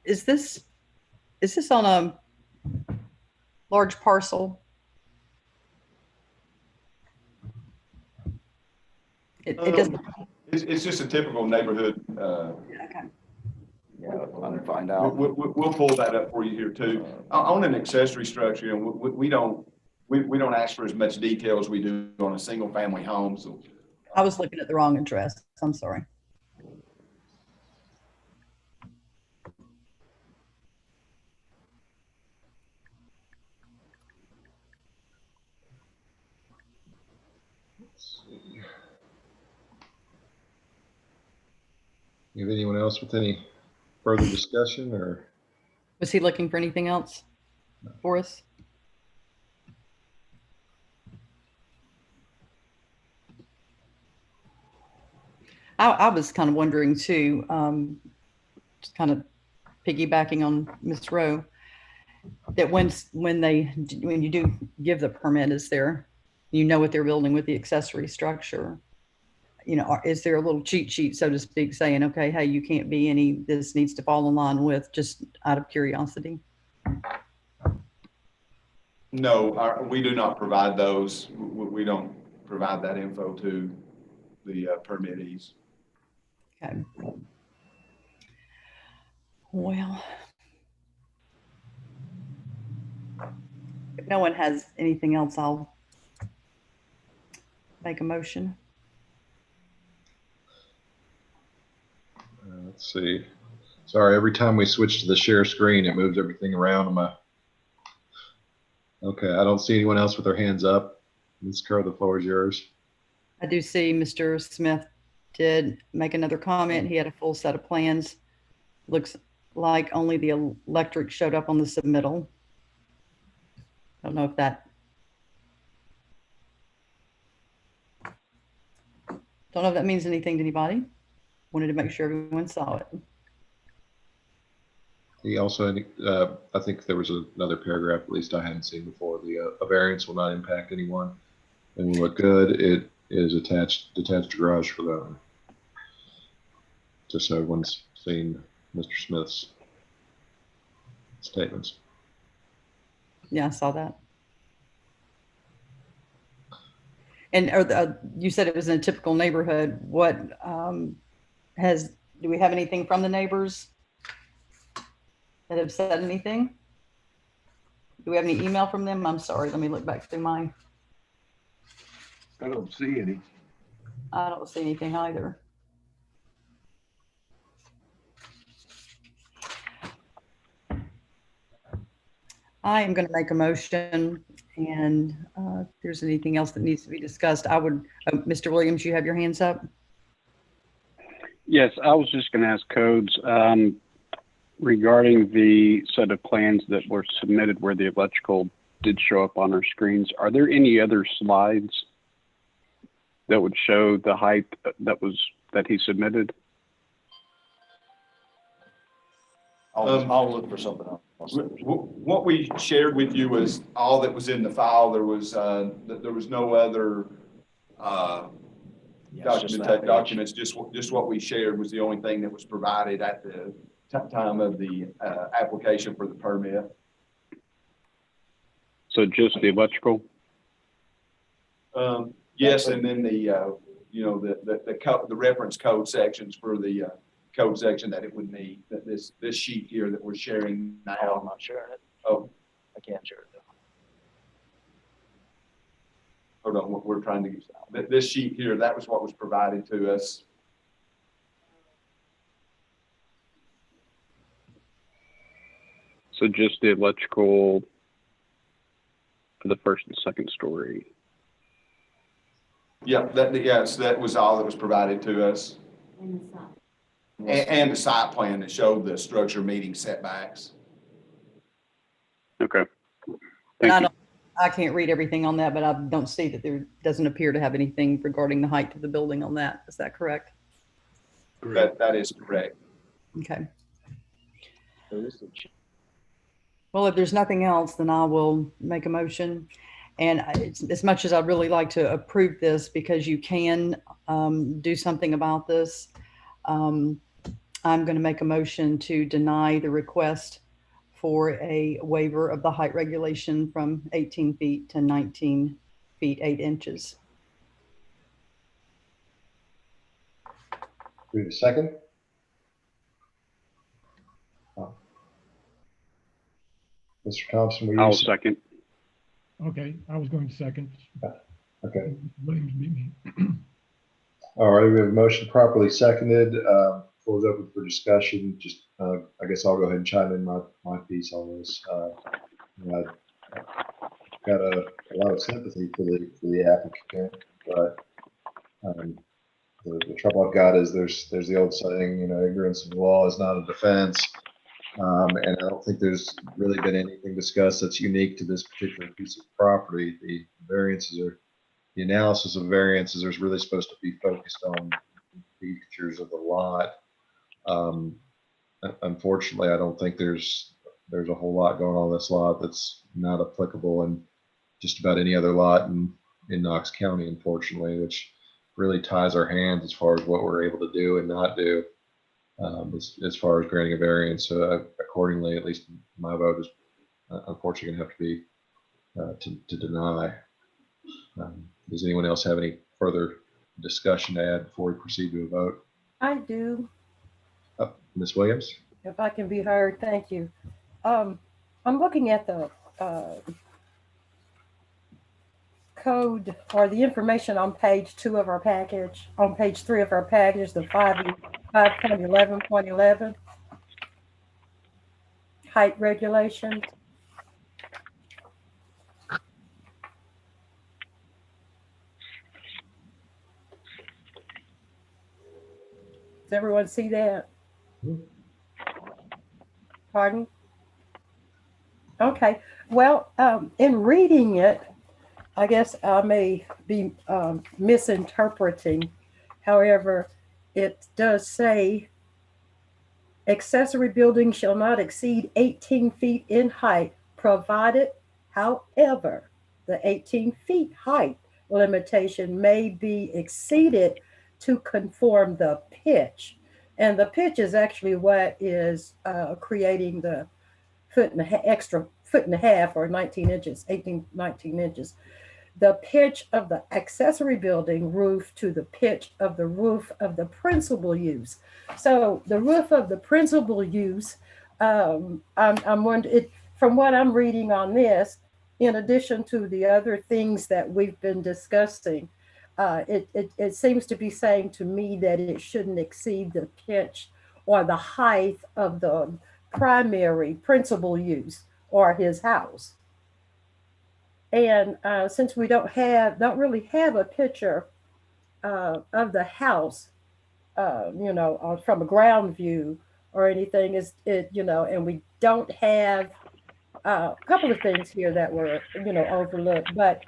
Is this on a large parcel? It doesn't. It's just a typical neighborhood. Okay. Yeah, let me find out. We'll pull that up for you here too. On an accessory structure, you know, we don't ask for as much detail as we do on a single family home. So I was looking at the wrong address. I'm sorry. You have anyone else with any further discussion, or? Was he looking for anything else for us? I was kind of wondering too, just kind of piggybacking on Ms. Rowe, that when you do give the permit, is there, you know what they're building with the accessory structure? You know, is there a little cheat sheet, so to speak, saying, okay, hey, you can't be any, this needs to fall in line with, just out of curiosity? No, we do not provide those. We don't provide that info to the permittees. Okay. Well, if no one has anything else, I'll make a motion. Let's see. Sorry, every time we switch to the share screen, it moves everything around on my. Okay, I don't see anyone else with their hands up. Ms. Kerr, the floor is yours. I do see Mr. Smith did make another comment. He had a full set of plans. Looks like only the electric showed up on the submittal. Don't know if that. Don't know if that means anything to anybody. Wanted to make sure everyone saw it. He also, I think there was another paragraph, at least I hadn't seen before. A variance will not impact anyone and will look good. It is detached garage for the owner. Just so everyone's seen Mr. Smith's statements. Yeah, I saw that. And you said it was in a typical neighborhood. What do we have anything from the neighbors that have said anything? Do we have any email from them? I'm sorry, let me look back through mine. I don't see any. I don't see anything either. I am going to make a motion, and if there's anything else that needs to be discussed, I would, Mr. Williams, you have your hands up? Yes, I was just going to ask Codes regarding the set of plans that were submitted where the electrical did show up on our screens. Are there any other slides that would show the height that he submitted? I'll look for something else. What we shared with you was all that was in the file. There was no other documents. Just what we shared was the only thing that was provided at the time of the application for the permit. So just the electrical? Yes, and then the reference code sections for the code section that it would need. That this sheet here that we're sharing now. I'm not sharing it. Oh, I can't share it. Hold on, we're trying to use that. This sheet here, that was what was provided to us. So just the electrical for the first and second story. Yeah, so that was all that was provided to us. And the site plan that showed the structure meeting setbacks. Okay. And I can't read everything on that, but I don't see that there doesn't appear to have anything regarding the height of the building on that. Is that correct? That is correct. Okay. Well, if there's nothing else, then I will make a motion. And as much as I'd really like to approve this, because you can do something about this, I'm going to make a motion to deny the request for a waiver of the height regulation from 18 feet to 19 feet, 8 inches. We have a second? Mr. Thompson, will you? I'll second. Okay, I was going to second. Okay. Williams beat me. All right, we have a motion properly seconded. Floor is open for discussion. Just, I guess I'll go ahead and chime in my piece on this. I've got a lot of sympathy for the applicant, but the trouble I've got is there's the old saying, ignorance of the law is not a defense. And I don't think there's really been anything discussed that's unique to this particular piece of property. The analysis of variances is really supposed to be focused on features of the lot. Unfortunately, I don't think there's a whole lot going on in this lot that's not applicable in just about any other lot in Knox County, unfortunately, which really ties our hands as far as what we're able to do and not do. As far as granting a variance, accordingly, at least my vote is unfortunately going to have to be to deny. Does anyone else have any further discussion to add before we proceed to a vote? I do, Ms. Williams? if I can be heard. Thank you. I'm looking at the code or the information on page 2 of our package, on page 3 of our package, the 5.11.11 height regulation. Does everyone see that? Pardon? Okay. Well, in reading it, I guess I may be misinterpreting. However, it does say accessory buildings shall not exceed 18 feet in height, provided, however, the 18 feet height limitation may be exceeded to conform the pitch. And the pitch is actually what is creating the extra foot and a half or 19 inches, 19 inches. the pitch of the accessory building roof to the pitch of the roof of the principal use. So the roof of the principal use, I'm wondering, from what I'm reading on this, in addition to the other things that we've been discussing, it seems to be saying to me that it shouldn't exceed the pitch or the height of the primary principal use or his house. And since we don't really have a picture of the house, from a ground view or anything, and we don't have a couple of things here that were, overlooked, but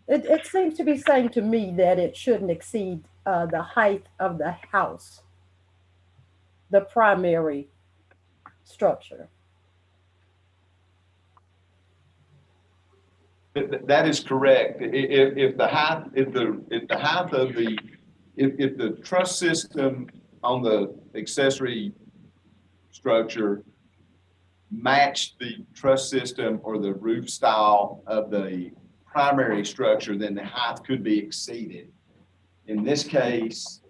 it seems to be saying to me that it shouldn't exceed the height of the house, the primary structure. That is correct. If the height of if the truss system on the accessory structure matched the truss system or the roof style of the primary structure, then the height could be exceeded. In this case,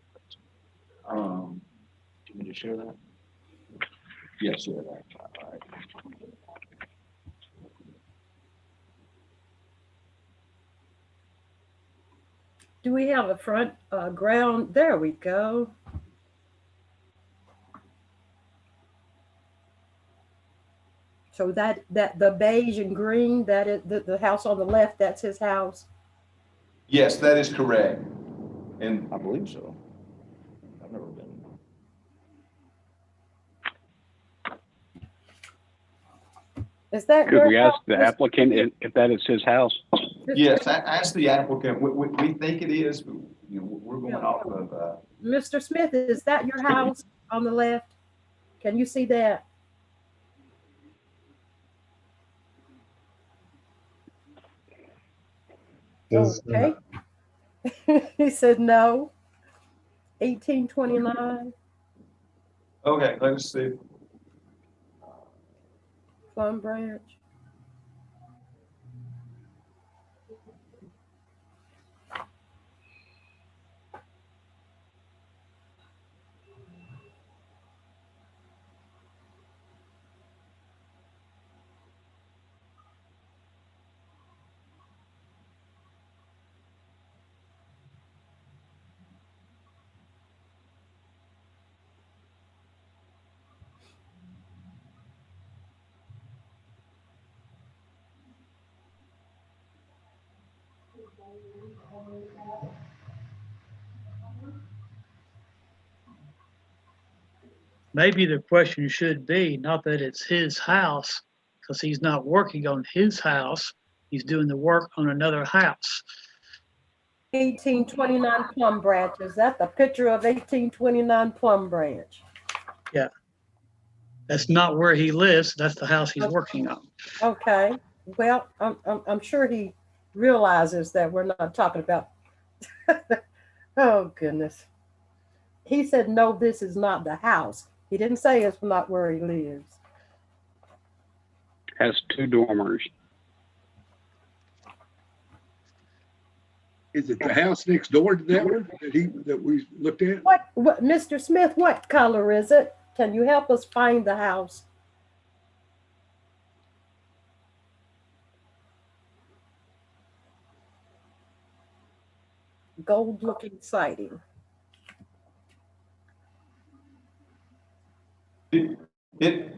can you just share that? Yes, share that. All right. Do we have a front ground? There we go. So that the beige and green, that is the house on the left, that's his house. Yes, that is correct. And I believe so. I've never been. Is that Could we your ask house? the applicant if that is his house? yes, ask the applicant. We think it is, but we're going off of. Mr. Smith, is that your house on the left? Can you see that? Okay. He said no. 1829 Okay, let's see. Plum Branch. Maybe the question should be not that it's his house, because he's not working on his house. He's doing the work on another house. 1829 Plum Branch. Is that the picture of 1829 Plum Branch? Yeah. That's not where he lives. That's the house he's working on. Okay. Well, I'm sure he realizes that we're not talking about. Oh, goodness. He said, no, this is not the house. He didn't say it's not where he lives. Has 2 dormers. Is it the house next door to that one that we looked at? What, Mr. Smith, what color is it? Can you help us find the house? Gold looking siding. It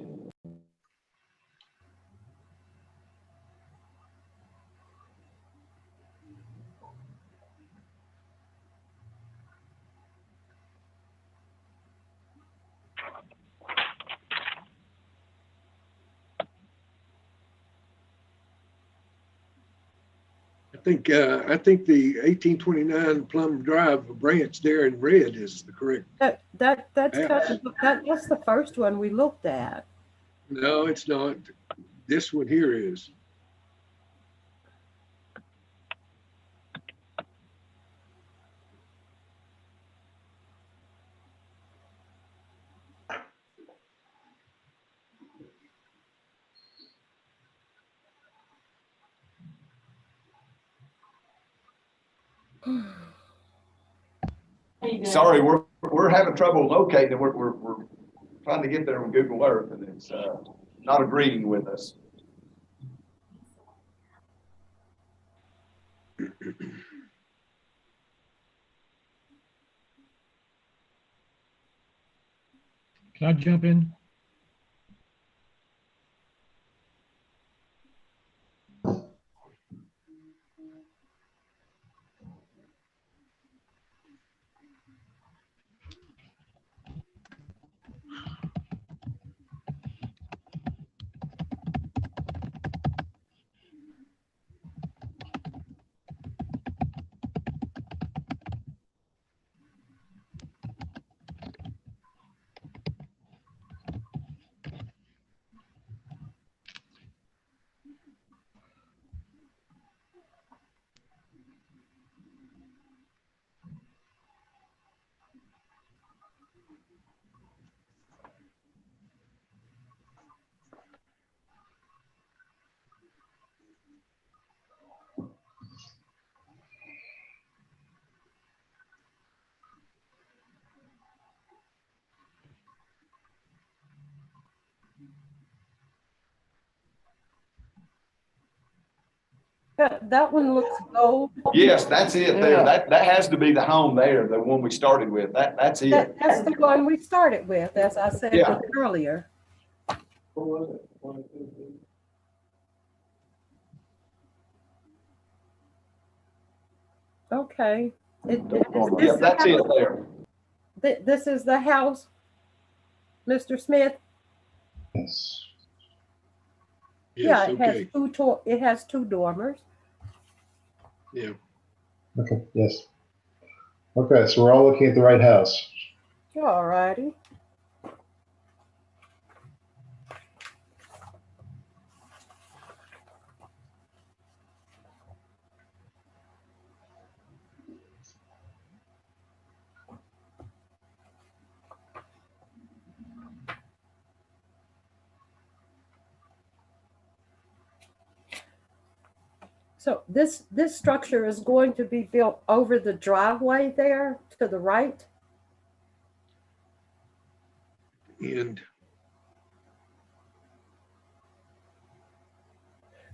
I think the 1829 Plum Drive branch there in red is the correct. That's the first one we looked at. No, it's not. This one here is. Sorry, we're having trouble locating. We're trying to get there on Google Earth, and it's not agreeing with us. Can I jump in? That one looks gold. Yes, that's it there. Yeah. That has to be the home there, the one we started with. That's it. That's the one we started with, as I said Yeah. earlier. What was it? Okay. Yeah, that's it there. This is the house, Mr. Smith? Yes. Yeah, Yes, it has two dormers. Yeah. Okay, yes. Okay, so we're all looking at the right house. All righty. So this structure is going to be built over the driveway there to the right? And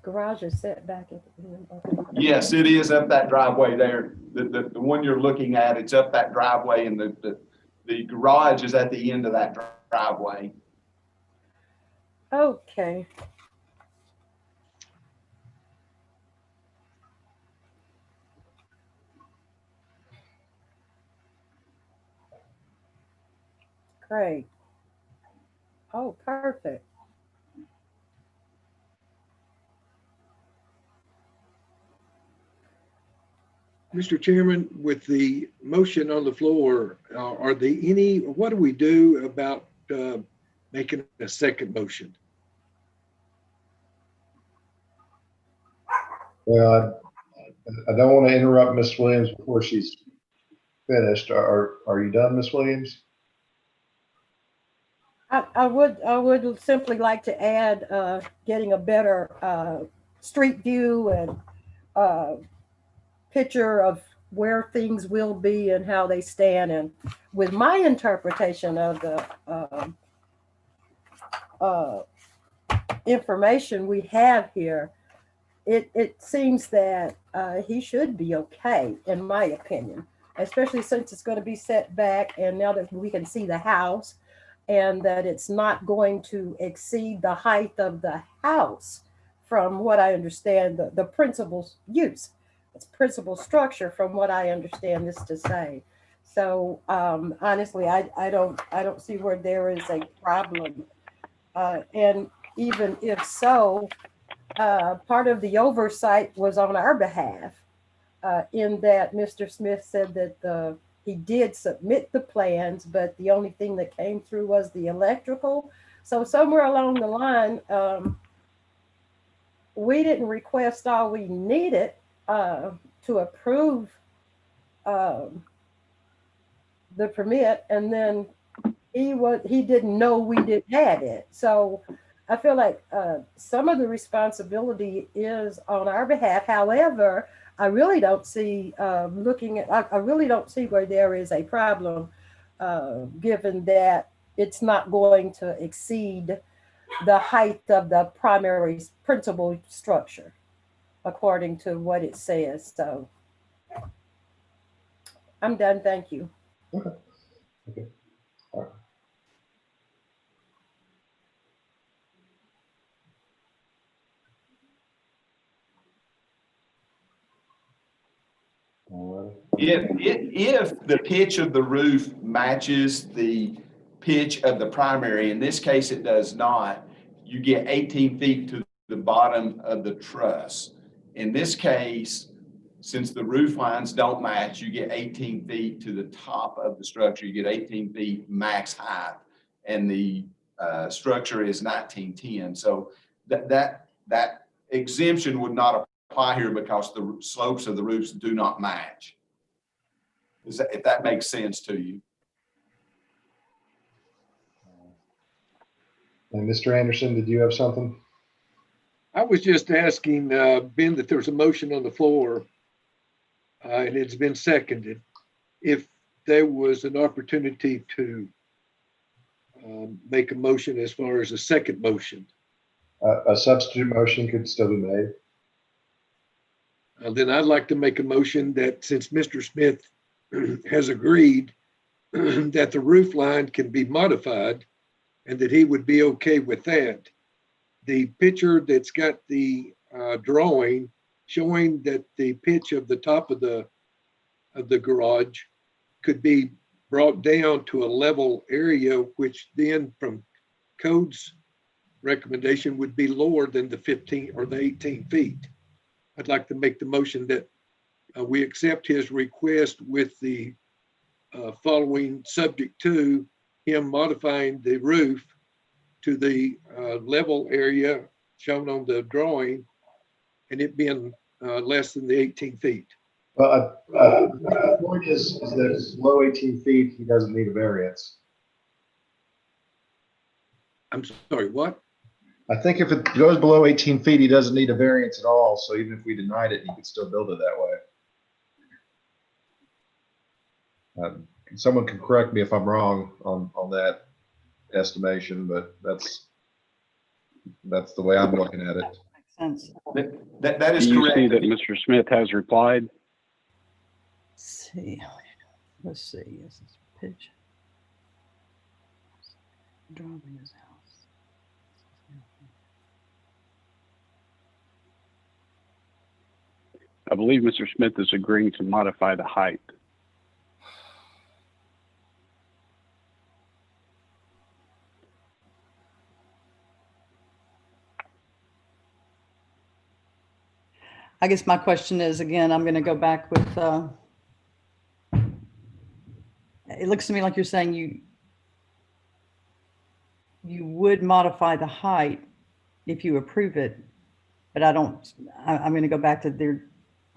Garage is set back at the end. Okay. Yes, it is up that driveway there. The one you're looking at, it's up that driveway, and the garage is at the end of that driveway. Okay. Great. Oh, perfect. Mr. Chairman, with the motion on the floor, are there any, what do we do about making a second motion? Well, I don't want to interrupt Miss Williams before she's finished. Are you done, Miss Williams? I would simply like to add getting a better street view and picture of where things will be and how they stand. And with my interpretation of the information we have here, it seems that he should be okay, in my opinion, especially since it's going to be set back and now that we can see the house and that it's not going to exceed the height of the house from what I understand, the principal use. It's principal structure from what I understand this to say. So honestly, I don't see where there is a problem. And even if so, part of the oversight was on our behalf in that Mr. Smith said that he did submit the plans, but the only thing that came through was the electrical. So somewhere along the line, we didn't request all we needed to approve the permit, and then he didn't know we didn't have it. So I feel like some of the responsibility is on our behalf. However, I really don't see, I really don't see where there is a problem, given that it's not going to exceed the height of the primary principal structure, according to what it says. So I'm done. Thank you. Okay. Okay. All right. If the pitch of the roof matches the pitch of the primary, in this case it does not, you get 18 feet to the bottom of the truss. In this case, since the roof lines don't match, you get 18 feet to the top of the structure. You get 18 feet max height, and the structure is 1910. So that exemption would not apply here because the slopes of the roofs do not match. If that makes sense to you. And Mr. Anderson, did you have something? I was just asking, Ben, that there's a motion on the floor, and it's been seconded. If there was an opportunity to make a motion as far as a second motion. A substitute motion could still be made. Then I'd like to make a motion that since Mr. Smith has agreed that the roof line can be modified and that he would be okay with that. The picture that's got the drawing showing that the pitch of the top of the garage could be brought down to a level area, which then from code's recommendation would be lower than the 15 or the 18 feet. I'd like to make the motion that we accept his request with the following, subject to him modifying the roof to the level area shown on the drawing and it being less than the 18 feet. Well, the point is that if it's below 18 feet, he doesn't need a variance. I'm sorry, what? I think if it goes below 18 feet, he doesn't need a variance at all. So even if we denied it, he could still build it that way. Someone can correct me if I'm wrong on that estimation, but that's the way I'm looking at it. Makes sense. That is Do you correct. see that Mr. Smith has replied? Let's see. This is pitch. Drawing his house. I believe Mr. Smith is agreeing to modify the height. I guess my question is, again, I'm going to go back with, it looks to me like you're saying you would modify the height if you approve it, but I'm going to go back to there.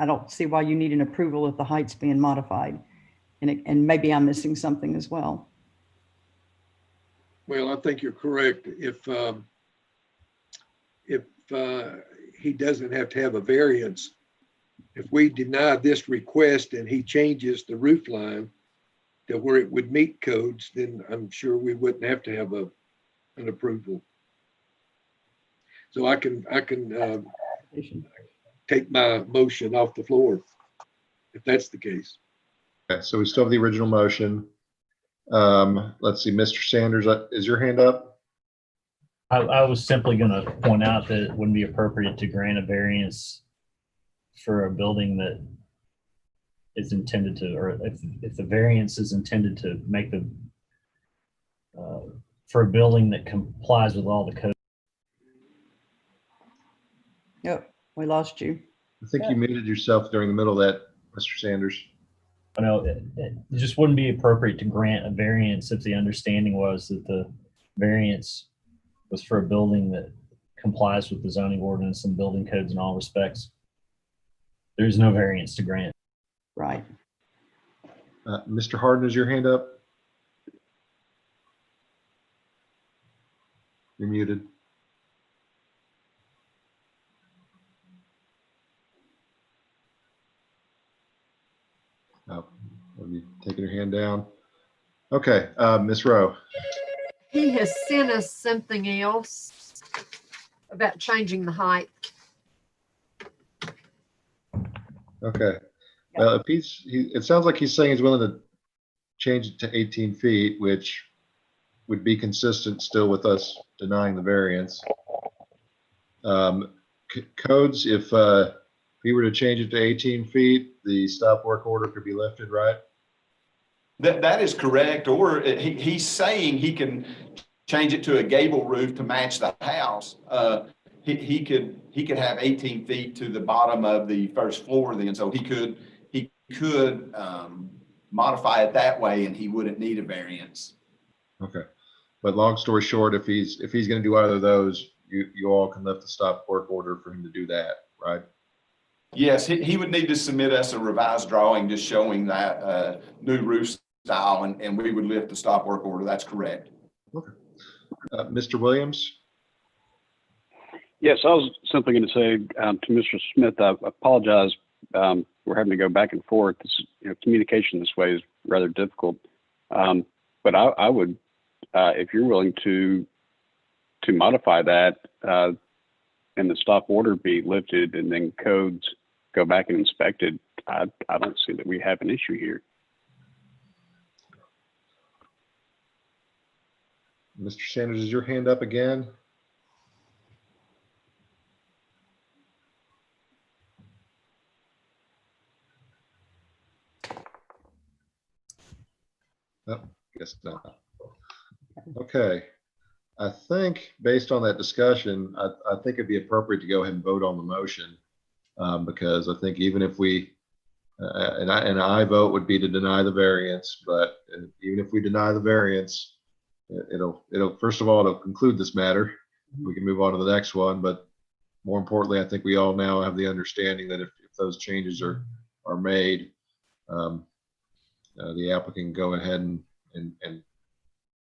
I don't see why you need an approval if the height's being modified. And maybe I'm missing something as well. Well, I think you're correct. If he doesn't have to have a variance, if we deny this request and he changes the roof line to where it would meet codes, then I'm sure we wouldn't have to have an approval. So I can take my motion off the floor if that's the case. Okay, so we still have the original motion. Let's see, Mr. Sanders, is your hand up? I was simply going to point out that it wouldn't be appropriate to grant a variance for a building that is intended to, or if the variance is intended to make the, for a building that complies with all the code. Yep, we lost you. I think you muted yourself during the middle of that, Mr. Sanders. I know it just wouldn't be appropriate to grant a variance if the understanding was that the variance was for a building that complies with the zoning ordinance and building codes in all respects. There's no variance to grant. Right. Mr. Harden, is your hand up? You're muted. Oh, have you taken your hand down? Okay, Ms. Rowe. He has sent us something else about changing the height. Okay. Well, if it sounds like he's saying he's willing to change it to 18 feet, which would be consistent still with us denying the variance. Codes, if we were to change it to 18 feet, the stop work order could be lifted, right? That is correct. Or he's saying he can change it to a gable roof to match the house. He could have 18 feet to the bottom of the first floor then. So he could modify it that way and he wouldn't need a variance. Okay. But long story short, if he's going to do either of those, you all can lift the stop work order for him to do that, right? Yes, he would need to submit us a revised drawing just showing that new roof style, and we would lift the stop work order. That's correct. Okay. Mr. Williams? Yes, I was simply going to say to Mr. Smith, I apologize. We're having to go back and forth. Communication this way is rather difficult. But I would, if you're willing to modify that and the stop order be lifted and then codes go back and inspected, I don't see that we have an issue here. Mr. Sanders, is your hand up again? No, guess not. Okay. I think based on that discussion, I think it'd be appropriate to go ahead and vote on the motion because I think even if we, an I vote would be to deny the variance, but even if we deny the variance, it'll first of all, it'll conclude this matter. We can move on to the next one, but more importantly, I think we all now have the understanding that if those changes are made, the applicant can go ahead and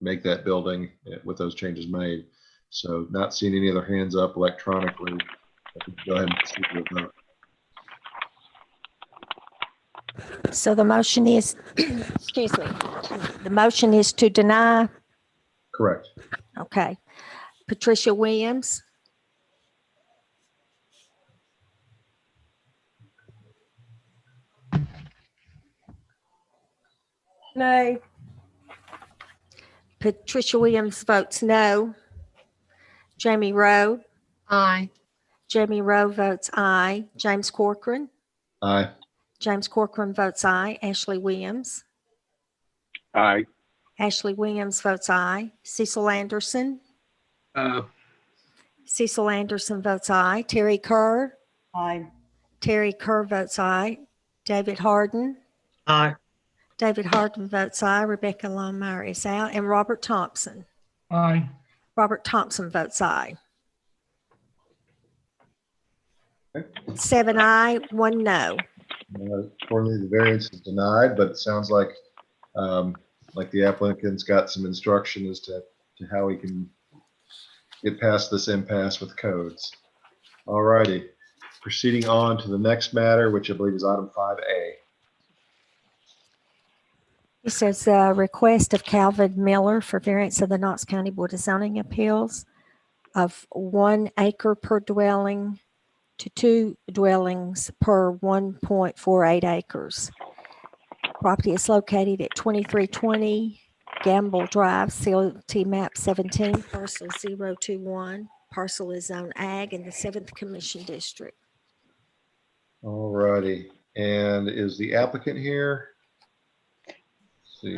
make that building with those changes made. So not seeing any other hands up electronically, I can go ahead and proceed with that. So the motion is, excuse me, the motion is to deny. Correct. Okay. Patricia Williams. Nay. Patricia Williams votes no. Jamie Rowe. Aye. Jamie Rowe votes aye. James Corcoran. Aye. James Corcoran votes aye. Ashley Williams. Aye. Ashley Williams votes aye. Cecil Anderson. Cecil Anderson votes aye. Terry Kerr. Aye. Terry Kerr votes aye. David Harden. Aye. David Harden votes aye. Rebecca Longmire is out. And Robert Thompson. Aye. Robert Thompson votes aye. Okay. 7 aye, 1 no. Accordingly, the variance is denied, but it sounds like the applicant's got some instruction as to how we can get past this impasse with codes. All righty. Proceeding on to the next matter, which I believe is item 5A. It says request of Calvin Miller for variance of the Knox County Board of Zoning Appeals of 1 acre per dwelling to 2 dwellings per 1.48 acres. Property is located at 2320 Gamble Drive, CLT map 17, parcel 021. Parcel is zone ag in the 7th Commission District. All righty. And is the applicant here?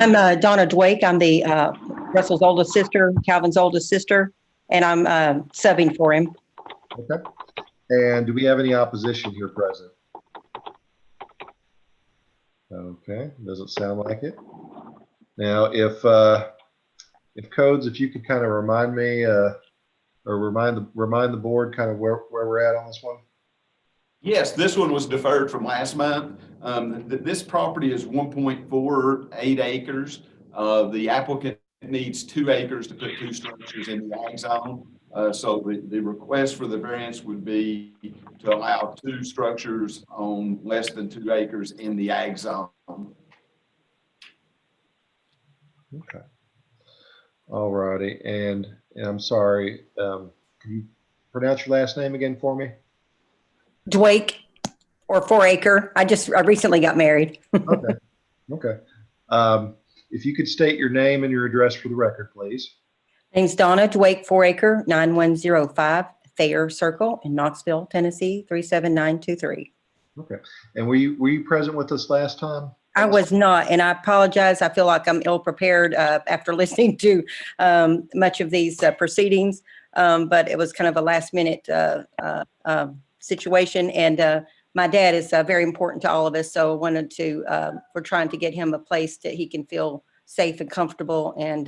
I'm Donna Dwake. I'm the Russell's oldest sister, Calvin's oldest sister, and I'm subbing for him. Okay. And do we have any opposition here present? Okay, doesn't sound like it. Now, if codes, if you could kind of remind me or remind the board kind of where we're at on this one. Yes, this one was deferred from last month. This property is 1.48 acres. The applicant needs 2 acres to put 2 structures in the ag zone. So the request for the variance would be to allow 2 structures on less than 2 acres in the ag zone. Okay. All righty. And I'm sorry, can you pronounce your last name again for me? Dwake or 4 Acre. I recently got married. Okay. Okay. If you could state your name and your address for the record, please. Name's Donna Dwake, 4 Acre, 9105 Thayer Circle in Knoxville, Tennessee, 37923. Okay. And were you present with us last time? I was not, and I apologize. I feel like I'm ill prepared after listening to much of these proceedings, but it was kind of a last minute situation. And my dad is very important to all of us, so I wanted to, we're trying to get him a place that he can feel safe and comfortable. And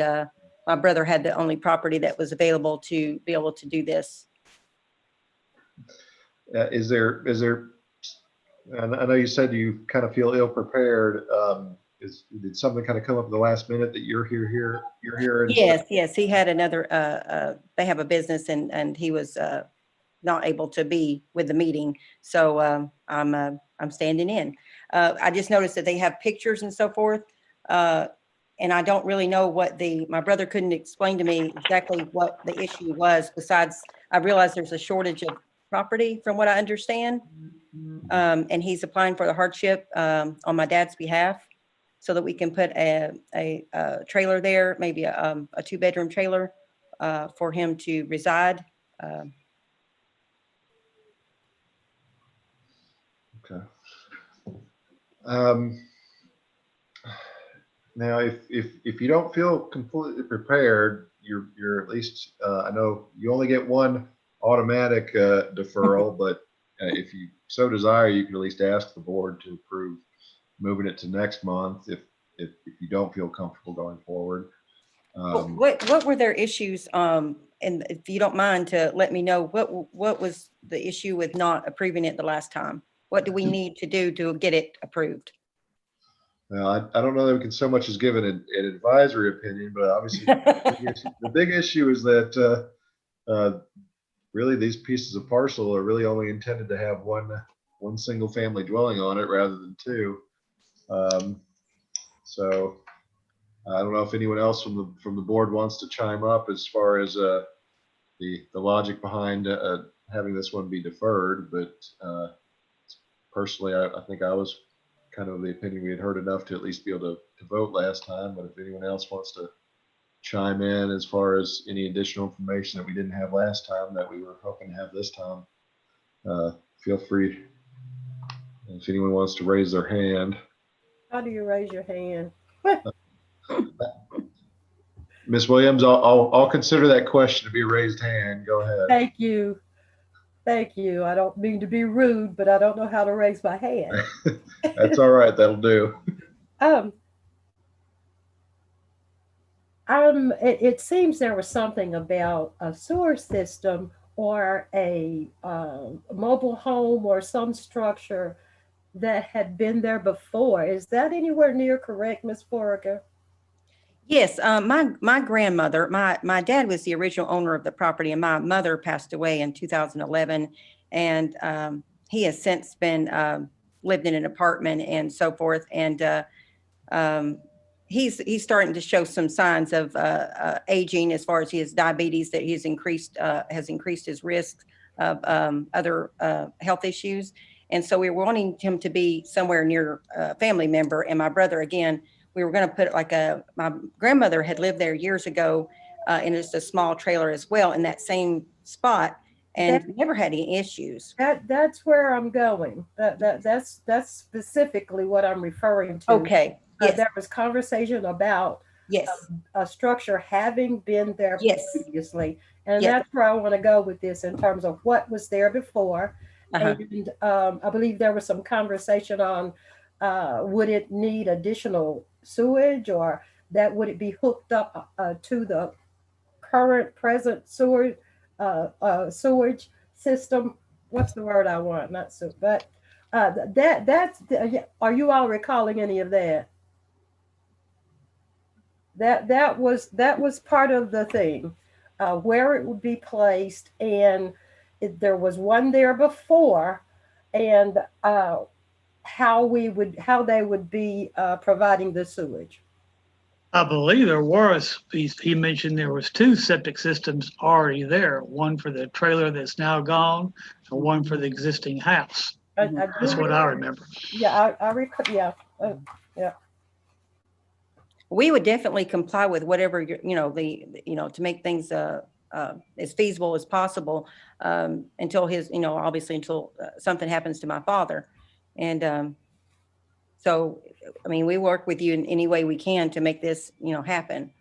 my brother had the only property that was available to be able to do this. Is there, and I know you said you kind of feel ill prepared. Did something kind of come up at the last minute that you're here? Yes. He had another, they have a business and he was not able to be with the meeting. So I'm standing in. I just noticed that they have pictures and so forth. And I don't really know what my brother couldn't explain to me exactly what the issue was. Besides, I realized there's a shortage of property from what I understand. And he's applying for the hardship on my dad's behalf so that we can put a trailer there, maybe a 2-bedroom trailer for him to reside. Okay. Now, if you don't feel completely prepared, you're at least, I know you only get one automatic deferral, but if you so desire, you can at least ask the board to approve moving it to next month if you don't feel comfortable going forward. What were their issues? And if you don't mind to let me know, what was the issue with not approving it the last time? What do we need to do to get it approved? Well, I don't know that we can so much as give it an advisory opinion, but obviously the big issue is that really these pieces of parcel are really only intended to have one single family dwelling on it rather than two. So I don't know if anyone else from the board wants to chime up as far as the logic behind having this one be deferred, but personally, I think I was kind of the opinion we had heard enough to at least be able to vote last time. But if anyone else wants to chime in as far as any additional information that we didn't have last time that we were hoping to have this time, feel free. If anyone wants to raise their hand. How do you raise your hand? Ms. Williams, I'll consider that question to be a raised hand. Go ahead. Thank you. Thank you. I don't mean to be rude, but I don't know how to raise my hand. That's all right. That'll do. It seems there was something about a sewer system or a mobile home or some structure that had been there before. Is that anywhere near correct, Ms. Foraker? Yes, my grandmother, my dad was the original owner of the property, and my mother passed away in 2011, and he has since been lived in an apartment and so forth, and he's starting to show some signs of aging as far as his diabetes, that has increased his risk of other health issues, and so we were wanting him to be somewhere near a family member, and my brother again. We were going to put my grandmother had lived there years ago in just a small trailer as well in that same spot and never had any issues. That's where I'm going. That's specifically what I'm referring to. Okay. Yes. There was conversation about a structure having been there previously. And that's where I want to go with this in terms of what was there before. And I believe there was some conversation on would it need additional sewage, or that would it be hooked up to the present sewage system? What's the word I want? Not so, but that's are you all recalling any of that? That was part of the thing, where it would be placed, and there was one there before, and how they would be providing the sewage. I believe there was, he mentioned there was 2 septic systems already there, one for the trailer that's now gone and one for the existing house. That's what I remember. Yeah, I recall, yeah, yeah. We would definitely comply with whatever, to make things as feasible as possible until obviously until something happens to my father. And so, I mean, we work with you in any way we can to make this, happen.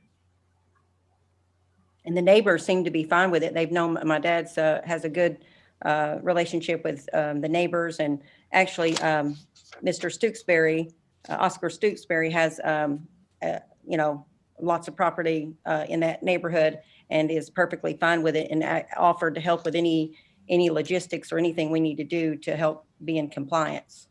And the neighbors seem to be fine with it. They've known my dad's has a good relationship with the neighbors. And actually, Mr. Stooksbury, Oscar Stooksbury has, lots of property in that neighborhood and is perfectly fine with it and offered to help with any logistics or anything we need to do to help be in compliance.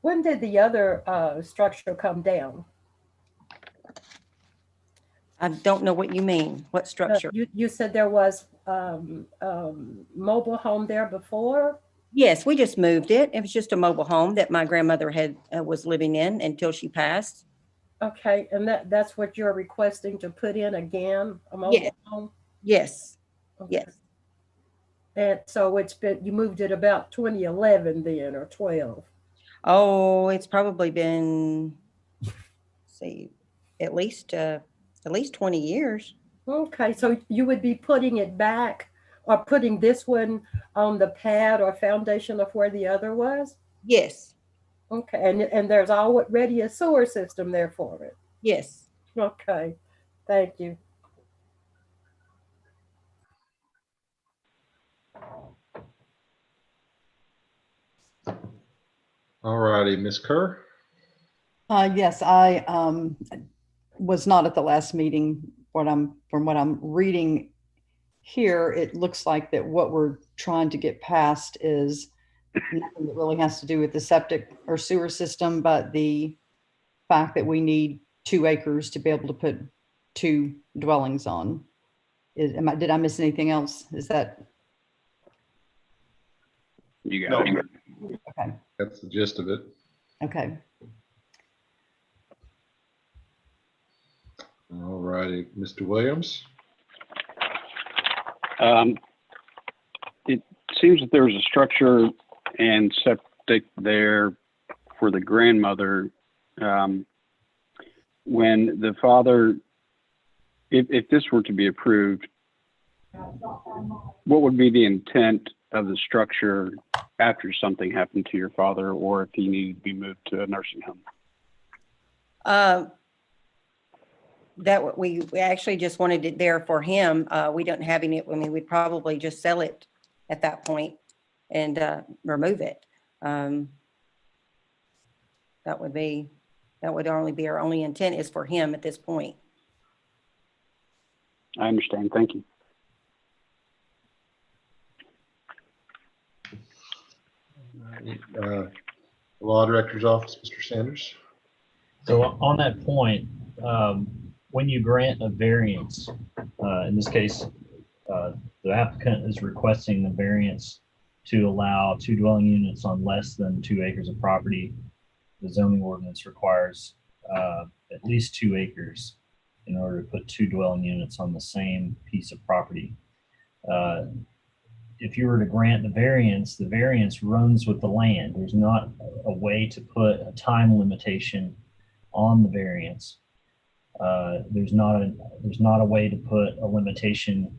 When did the other structure come down? I don't know what you mean. What structure? You said there was mobile home there before? Yes, we just moved it. It was just a mobile home that my grandmother had was living in until she passed. Okay, and that's what you're requesting to put in again, a mobile home? Yes, okay. Yes. And so you moved it about 2011 then, or 12? Oh, it's probably been, say, at least 20 years. Okay, so you would be putting it back or putting this one on the pad or foundation of where the other was? Yes. Okay, and there's already a sewer system there for it? Yes. Okay, thank you. All righty, Ms. Kerr? Yes, I was not at the last meeting. From what I'm reading here, it looks like that what we're trying to get past is nothing that really has to do with the septic or sewer system, but the fact that we need 2 acres to be able to put 2 dwellings on. Did I miss anything else? Is that? You got it. Okay. That's the gist of it. Okay. All righty, Mr. Williams? It seems that there was a structure and septic there for the grandmother. When the father, if this were to be approved, what would be the intent of the structure after something happened to your father, or if he needed to be moved to a nursing home? That we actually just wanted it there for him. We don't have any, I mean, we'd probably just sell it at that point and remove it. That would only be our only intent is for him at this point. I understand. Thank you. Law Director's Office, Mr. Sanders. So on that point, when you grant a variance, in this case, the applicant is requesting the variance to allow 2 dwelling units on less than 2 acres of property. The zoning ordinance requires at least 2 acres in order to put 2 dwelling units on the same piece of property. If you were to grant the variance runs with the land. There's not a way to put a time limitation on the variance. There's not a way to put a limitation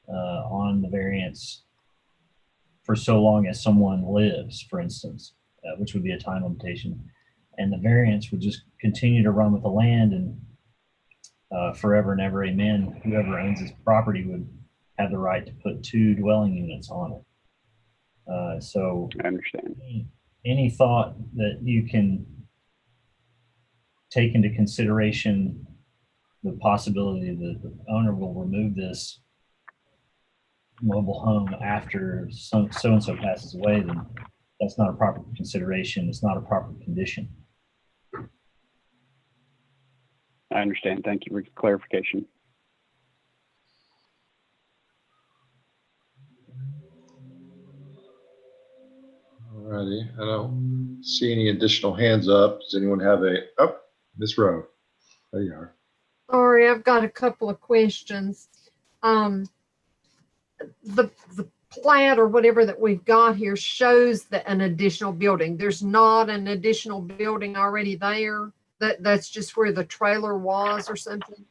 on the variance for so long as someone lives, for instance, which would be a time limitation. And the variance would just continue to run with the land and forever and ever, amen. Whoever owns this property would have the right to put 2 dwelling units on it. So I understand. Any thought that you can take into consideration the possibility that the owner will remove this mobile home after so-and-so passes away, then that's not a proper consideration. It's not a proper condition. I understand. Thank you for clarification. All righty. I don't see any additional hands up. Does anyone have Miss Rowe? There you are. Sorry, I've got a couple of questions. The plat or whatever that we've got here shows that an additional building. There's not an additional building already there. That's just where the trailer was or something.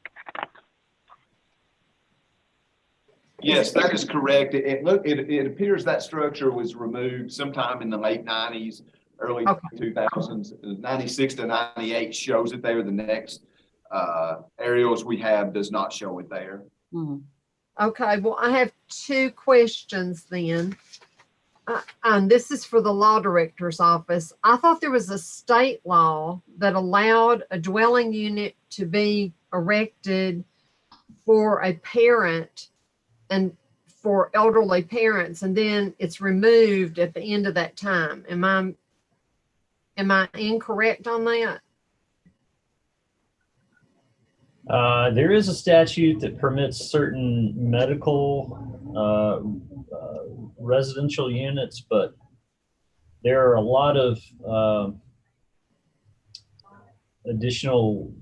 Yes, that is correct. It appears that structure was removed sometime in the late 90s, early 2000s. 96 to 98 shows it there. The next aerials we have does not show it there. Okay, well, I have two questions then. And this is for the law director's office. I thought there was a state law that allowed a dwelling unit to be erected for a parent and for elderly parents, and then it's removed at the end of that time. Am I incorrect on that? There is a statute that permits certain medical residential units, but there are a lot of additional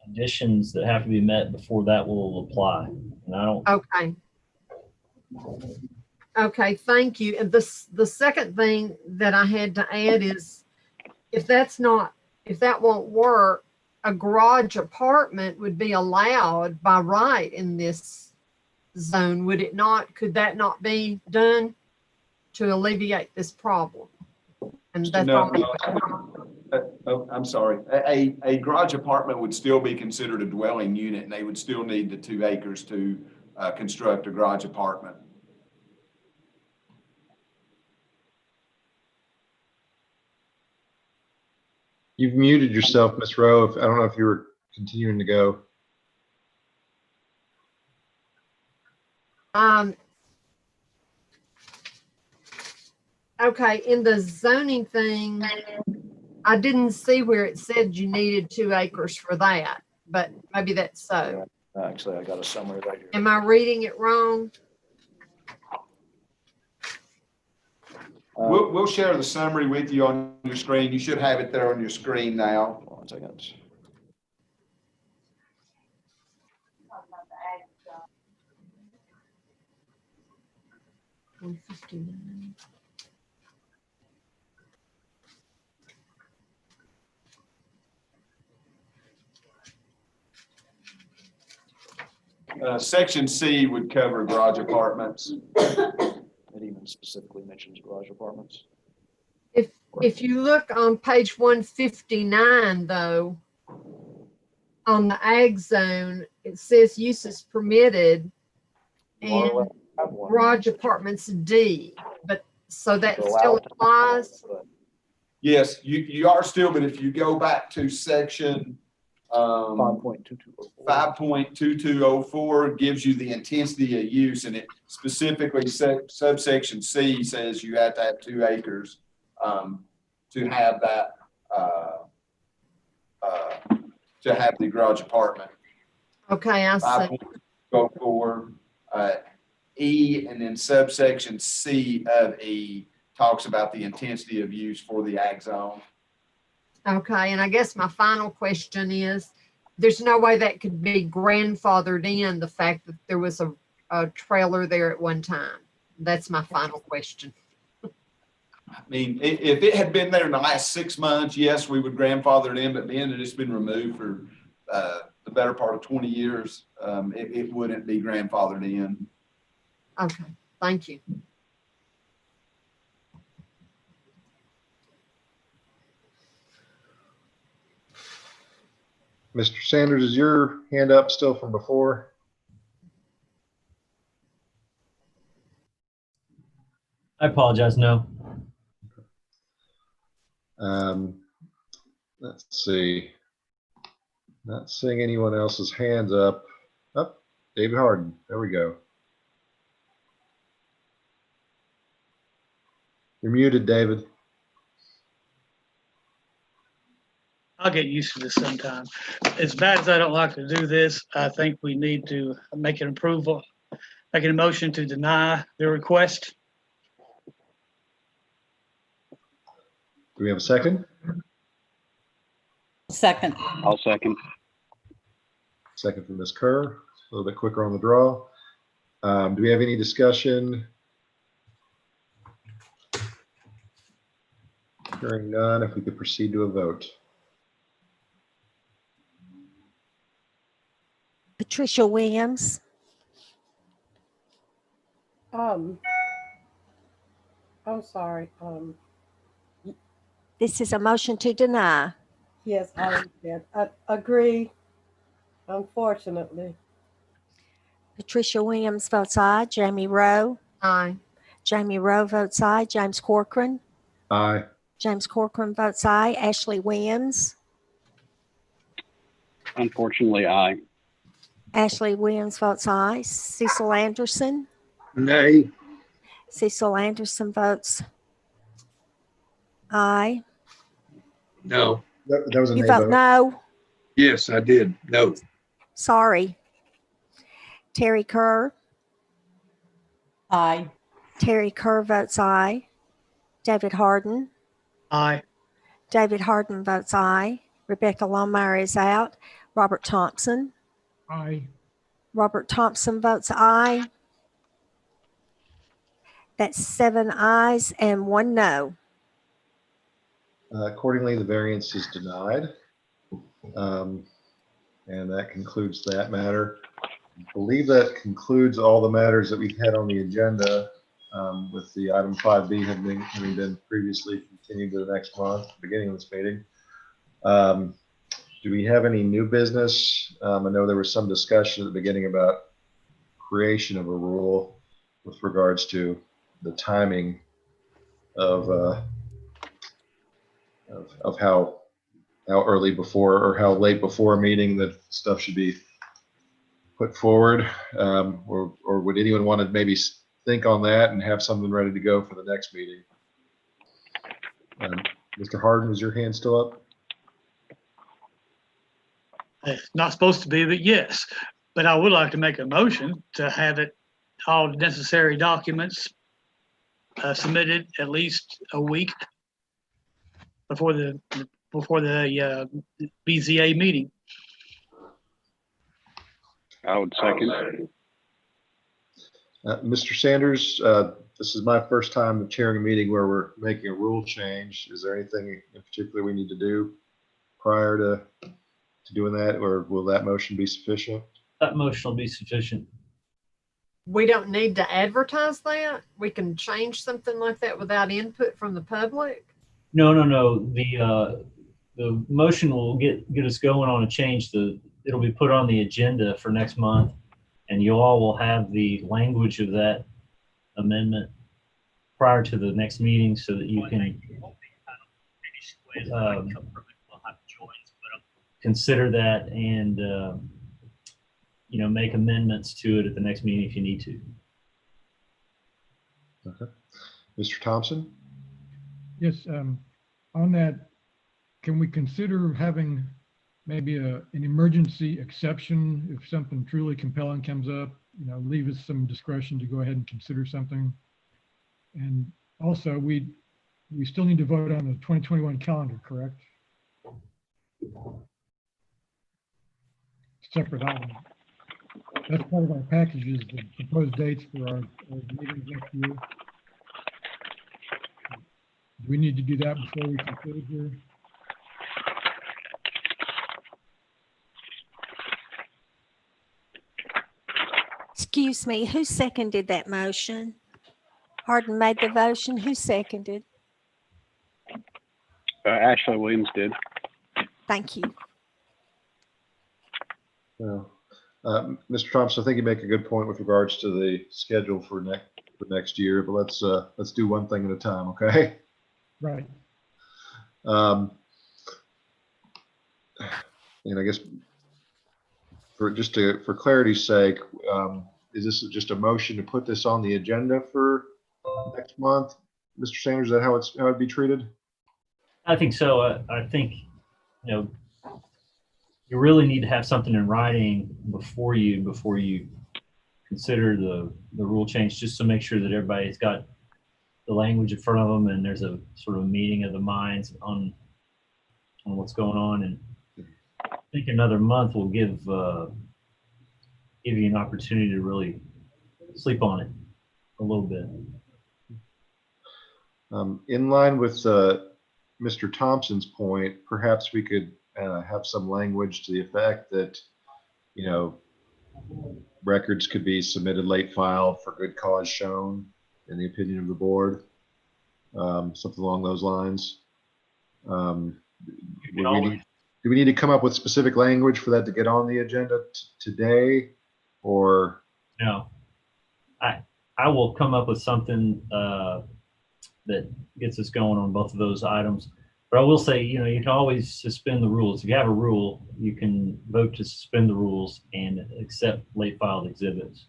conditions that have to be met before that will apply. And I don't. Okay. Okay, thank you. And the second thing that I had to add is if that won't work, a garage apartment would be allowed by right in this zone, would it not? Could that not be done to alleviate this problem? And that's No, I'm sorry. A garage apartment would still be considered a dwelling unit, and they would still need the 2 acres to construct a garage apartment. You've muted yourself, Miss Rowe. I don't know if you were continuing to go. Okay, in the zoning thing, I didn't see where it said you needed 2 acres for that, but maybe that's so. Actually, I got a summary right here. Am I reading it wrong? We'll share the summary with you on your screen. You should have it there on your screen now. 1 second. Section C would cover garage apartments. It even specifically mentions garage apartments. If you look on page 159, though, on the ag zone, it says uses permitted and garage apartments D, but so that still applies? Yes, you are still, but if you go back to section 5.2204 gives you the intensity of use, and it specifically subsection C says you have to have 2 acres to have that to have the garage apartment. Okay, I see. Go for E, and then subsection C of E talks about the intensity of use for the ag zone. Okay, and I guess my final question is, there's no way that could be grandfathered in, the fact that there was a trailer there at one time. That's my final question. I mean, if it had been there in the last 6 months, yes, we would grandfather it in, but being that it's been removed for the better part of 20 years, it wouldn't be grandfathered in. Okay, thank you. Mr. Sanders, is your hand up still from before? I apologize. No. Let's see. Not seeing anyone else's hands up. Oh, David Harden. There we go. You're muted, David. I'll get used to this sometime. As bad as I don't like to do this, I think we need to make an approval, make a motion to deny the request. Do we have a second? Second. I'll second. Second from Ms. Kerr, a little bit quicker on the draw. Do we have any discussion? Hearing none, if we could proceed to a vote. Patricia Williams, I'm sorry. this is a motion to deny. Yes, I understand. I agree, unfortunately. Patricia Williams votes aye. Jamie Rowe. Aye. Jamie Rowe votes aye. James Corcoran. Aye. James Corcoran votes aye. Ashley Williams. Unfortunately, aye. Ashley Williams votes aye. Cecil Anderson. Nay. Cecil Anderson votes aye. No. That was a You nay vote vote. no. Yes, I did. No. Sorry. Terry Kerr. Aye. Terry Kerr votes aye. David Harden. Aye. David Harden votes aye. Rebecca Longmire is out. Robert Thompson. Aye. Robert Thompson votes aye. That's 7 ayes and 1 no. Accordingly, the variance is denied. And that concludes that matter. I believe that concludes all the matters that we've had on the agenda, with the item 5B having been previously continued to the next month, beginning of this meeting. Do we have any new business? I know there was some discussion at the beginning about creation of a rule with regards to the timing of how early before or how late before a meeting that stuff should be put forward, or would anyone want to maybe think on that and have something ready to go for the next meeting? Mr. Harden, is your hand still up? It's not supposed to be, but yes. But I would like to make a motion to have it, all necessary documents submitted at least a week before the BZA meeting. I would second. Mr. Sanders, this is my first time chairing a meeting where we're making a rule change. Is there anything in particular we need to do prior to doing that, or will that motion be sufficient? That motion will be sufficient. We don't need to advertise that? We can change something like that without input from the public? No. The motion will get us going on a change. It'll be put on the agenda for next month, and you all will have the language of that amendment prior to the next meeting so that you can consider that and make amendments to it at the next meeting if you need to. Okay. Mr. Thompson? Yes, on that, can we consider having maybe an emergency exception if something truly compelling comes up? Leave us some discretion to go ahead and consider something. And also, we still need to vote on the 2021 calendar, correct? Separate item. That's part of our packages, the proposed dates for our meetings next year. Do we need to do that before we conclude here? Excuse me, who seconded that motion? Harden made the motion. Who seconded? Ashley Williams did. Thank you. Mr. Thompson, I think you make a good point with regards to the schedule for next year, but let's do one thing at a time, okay? Right. And I guess for clarity's sake, is this just a motion to put this on the agenda for next month, Mr. Sanders? Is that how it'd be treated? I think so. I think you really need to have something in writing before you consider the rule change, just to make sure that everybody's got the language in front of them, and there's a sort of a meeting of the minds on what's going on. And I think another month will give you an opportunity to really sleep on it a little bit. In line with Mr. Thompson's point, perhaps we could have some language to the effect that, you know, records could be submitted late filed for good cause shown in the opinion of the board, something along those lines. Do we need to come up with specific language for that to get on the agenda today, or? No, I will come up with something that gets us going on both of those items. But I will say, you know, you can always suspend the rules. If you have a rule, you can vote to suspend the rules and accept late filed exhibits.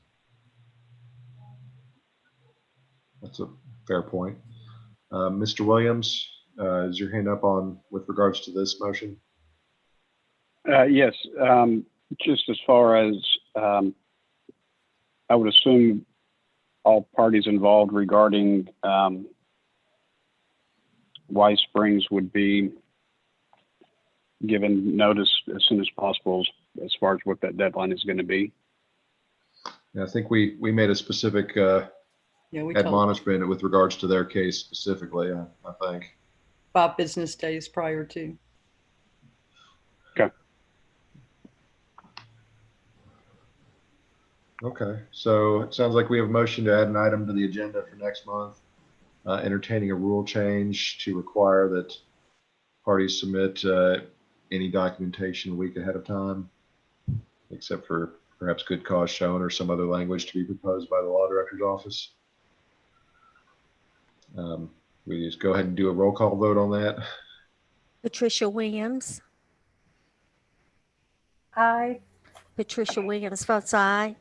That's a fair point. Mr. Williams, is your hand up on with regards to this motion? Yes, just as far as I would assume all parties involved regarding Wise Springs would be given notice as soon as possible as far as what that deadline is going to be. Yeah, I think we made a specific we admonishment with regards to their case specifically, I think. 5 business days prior to. Okay. Okay, so it sounds like we have a motion to add an item to the agenda for next month, entertaining a rule change to require that parties submit any documentation a week ahead of time, except for perhaps good cause shown or some other language to be proposed by the law director's office. We just go ahead and do a roll call vote on that. Patricia Williams. Aye. Patricia Williams votes aye.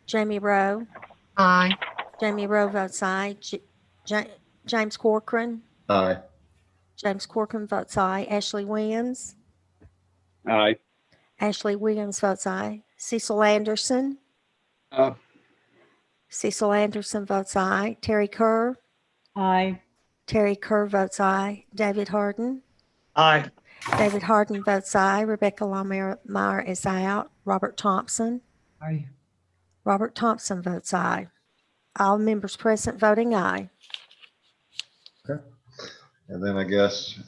Jamie Rowe. Aye. Jamie Rowe votes aye. James Corcoran. Aye. James Corcoran votes aye. Ashley Williams. Aye. Ashley Williams votes aye. Cecil Anderson. Aye. Cecil Anderson votes aye. Terry Kerr. Aye. Terry Kerr votes aye. David Harden. Aye. David Harden votes aye. Rebecca Lawmeyer is out. Robert Thompson. Aye. Robert Thompson votes aye. All members present voting aye. Okay. And then I guess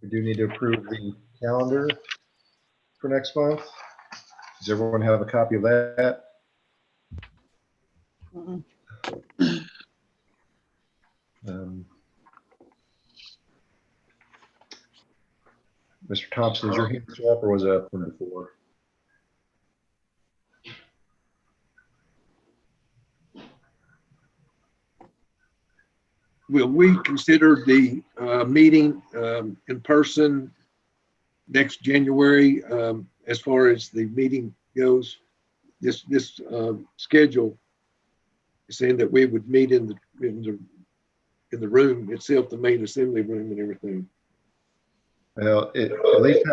we do need to approve the calendar for next month. Does everyone have a copy of that? Mr. Thompson, is your hand up or was it up from before? Will we consider the meeting in person next January as far as the meeting goes? This schedule is saying that we would meet in the room itself, the main assembly room and everything. Well, at least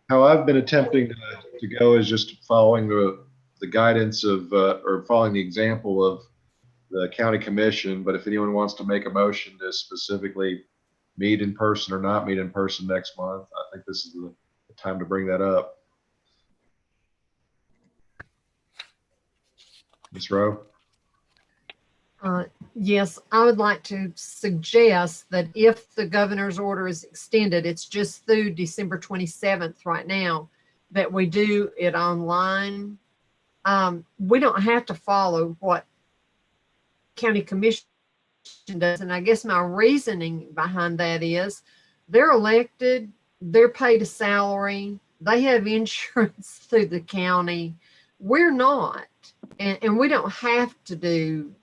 how I've been attempting to go is just following the guidance of or following the example of the county commission. But if anyone wants to make a motion to specifically meet in person or not meet in person next month, I think this is the time to bring that up. Ms. Rowe? Yes, I would like to suggest that if the governor's order is extended, it's just through December 27th right now, that we do it online. We don't have to follow what county commission does. And I guess my reasoning behind that is they're elected, they're paid a salary, they have insurance through the county. We're not, and we don't have to do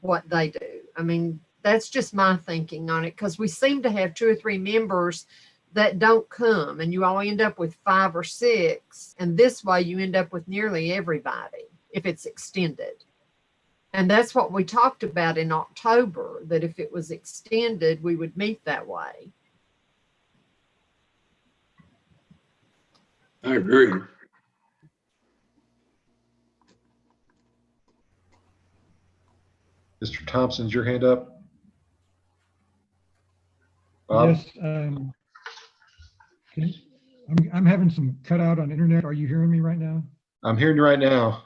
what they do. I mean, that's just my thinking on it, because we seem to have 2 or 3 members that don't come, and you all end up with 5 or 6, and this way you end up with nearly everybody if it's extended. And that's what we talked about in October, that if it was extended, we would meet that way. I agree. Mr. Thompson's your hand up? Bob? Yes. I'm having some cutout on internet. Are you hearing me right now? I'm hearing you right now.